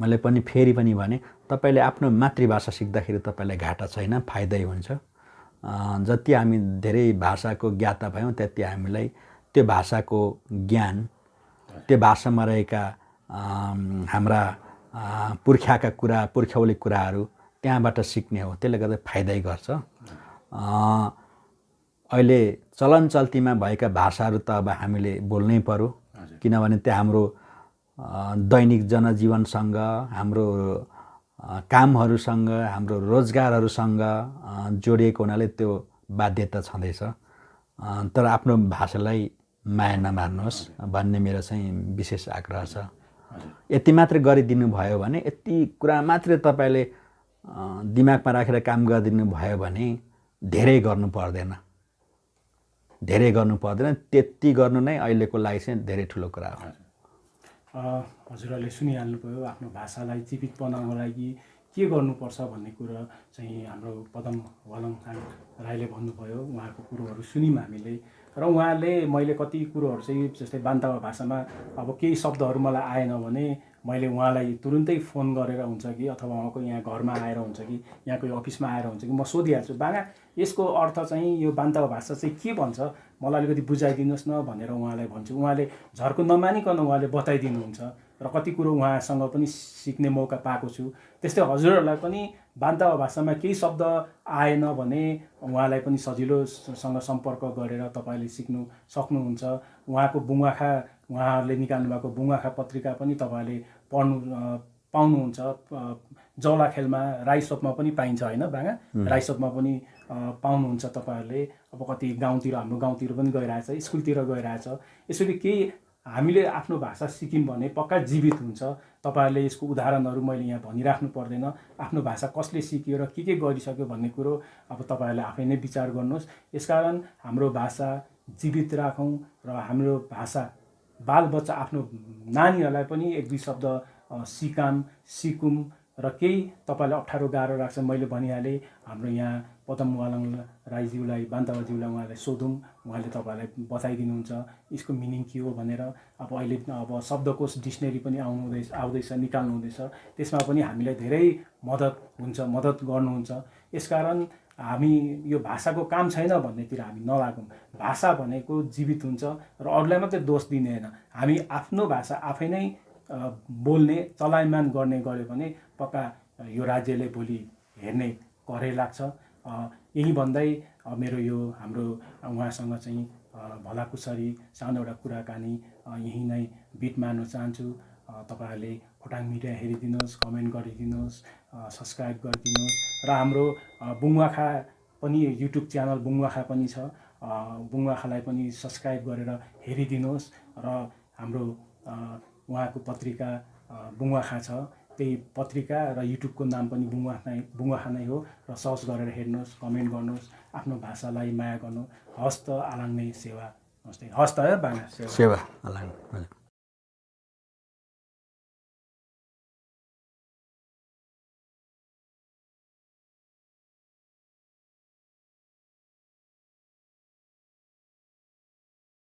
मैले पनि फेरि पनि भने तपाईँले आफ्नो मातृभाषा सिक्दाखेरि तपाईँलाई घाटा छैन, फाइदै हुन्छ। जति हामी धेरै भाषाको ज्ञाता भयौँ त्यति हामीलाई त्यो भाषाको ज्ञान, त्यो भाषामा रहेका हाम्रा पुर्खाका कुरा, पुर्ख्यौली कुराहरू त्यहाँबाट सिक्ने हो। त्यसले गर्दा फाइदै गर्छ। अहिले चलन चल्तीमा भएका भाषाहरू त अब हामीले बोल्नै पर्यो, किनभने त्यो हाम्रो दैनिक जनजीवनसँग, हाम्रो कामहरूसँग, हाम्रो रोजगारहरूसँग जोडिएको हुनाले त्यो बाध्यता छँदैछ। तर आफ्नो भाषालाई माया नमार्नुहोस् भन्ने मेरो चाहिँ विशेष आग्रह छ। यति मात्रै गरिदिनु भयो भने, यति कुरा मात्रै तपाईँले दिमागमा राखेर काम गरिदिनु भयो भने धेरै गर्नु पर्दैन, धेरै गर्नु पर्दैन। त्यति गर्नु नै अहिलेको लागि चाहिँ धेरै ठुलो कुरा हो। हजुरहरूले सुनिहाल्नुभयो, आफ्नो भाषालाई जीवित बनाउनको लागि के गर्नुपर्छ भन्ने कुरा चाहिँ हाम्रो पदम वालङथाङ राईले भन्नुभयो। उहाँको कुरोहरू सुन्यौँ हामीले, र उहाँले मैले कति कुरोहरू चाहिँ जस्तै बान्तावा भाषामा अब केही शब्दहरू मलाई आएन भने मैले उहाँलाई तुरुन्तै फोन गरेर हुन्छ कि अथवा उहाँको यहाँ घरमा आएर हुन्छ कि यहाँको अफिसमा आएर हुन्छ कि म सोधिहाल्छु, बाङा यसको अर्थ चाहिँ यो बान्तावा भाषा चाहिँ के भन्छ, मलाई अलिकति बुझाइदिनुहोस् न भनेर उहाँलाई भन्छु। उहाँले झर्को नमानिकन उहाँले बताइदिनुहुन्छ र कति कुरो उहाँसँग पनि सिक्ने मौका पाएको छु। त्यस्तै हजुरहरूलाई पनि बान्तावा भाषामा केही शब्द आएन भने उहाँलाई पनि सजिलोसँग सम्पर्क गरेर तपाईँले सिक्नु सक्नुहुन्छ। उहाँको बुङ्गाखा, उहाँहरूले निकाल्नु भएको बुङ्गाखा पत्रिका पनि तपाईँले पाउनुहुन्छ। जौलाखेलमा राइसोपमा पनि पाइन्छ होइन बाङा, राइसोपमा पनि पाउनुहुन्छ तपाईँहरूले। अब कति गाउँतिर, हाम्रो गाउँतिर पनि गइरहेछ, स्कुलतिर गइरहेछ। यसरी केही हामीले आफ्नो भाषा सिक्यौँ भने पक्का जीवित हुन्छ। तपाईँहरूले यसको उदाहरणहरू मैले यहाँ भनिराख्नु पर्दैन। आफ्नो भाषा कसले सिक्यो र के गरिसक्यो भन्ने कुरो अब तपाईँहरूले आफै नै विचार गर्नुहोस्। यसकारण हाम्रो भाषा जीवित राखौँ र हाम्रो भाषा बालबच्चा, आफ्नो नानीहरूलाई पनि एक दुई शब्द सिकौँ र केही तपाईँलाई अप्ठ्यारो गाह्रो लाग्छ मैले भनिहालेँ। हाम्रो यहाँ पदम वालङ राईज्यूलाई, बान्तावाज्यूलाई उहाँलाई सोधौँ, उहाँले तपाईँलाई बताइदिनुहुन्छ यसको मिनिङ के हो भनेर। अब अहिले अब शब्दकोश डिक्सनरी पनि आउँदैछ, निकाल्नु हुँदैछ, त्यसमा पनि हामीलाई धेरै मद्दत गर्नुहुन्छ। यसकारण हामी यो भाषाको काम छैन भन्नेतिर हामी नलागौँ। भाषा भनेको जीवित हुन्छ र अरूलाई मात्रै दोष दिने होइन, हामी आफ्नो भाषा आफै नै बोल्ने, चलायमान गर्ने गऱ्यो भने पक्का यो राज्यले भोलि हेर्ने करे लाग्छ। यही भन्दै मेरो यो हाम्रो उहाँसँग चाहिँ भलाकुसारी सानो एउटा कुराकानी यहीँ नै बिट मार्न चाहन्छु। तपाईँहरूले खोटाङ मिडिया हेरिदिनुहोस्, कमेन्ट गरिदिनुहोस्, सब्सक्राइब गरिदिनुहोस् र हाम्रो बुङ्गाखा पनि युट्युब च्यानल बुङ्गाखा पनि छ, बुङ्गाखालाई पनि सब्सक्राइब गरेर हेरिदिनुहोस्। र हाम्रो उहाँको पत्रिका बुङ्गाखा छ, त्यही पत्रिका र युट्युबको नाम पनि बुङ्गाखा नै हो। र सर्च गरेर हेर्नुहोस्, कमेन्ट गर्नुहोस्, आफ्नो भाषालाई माया गर्नु। हस्त आलाङ्ने सेवा हस् त है बाना सेवा हजुर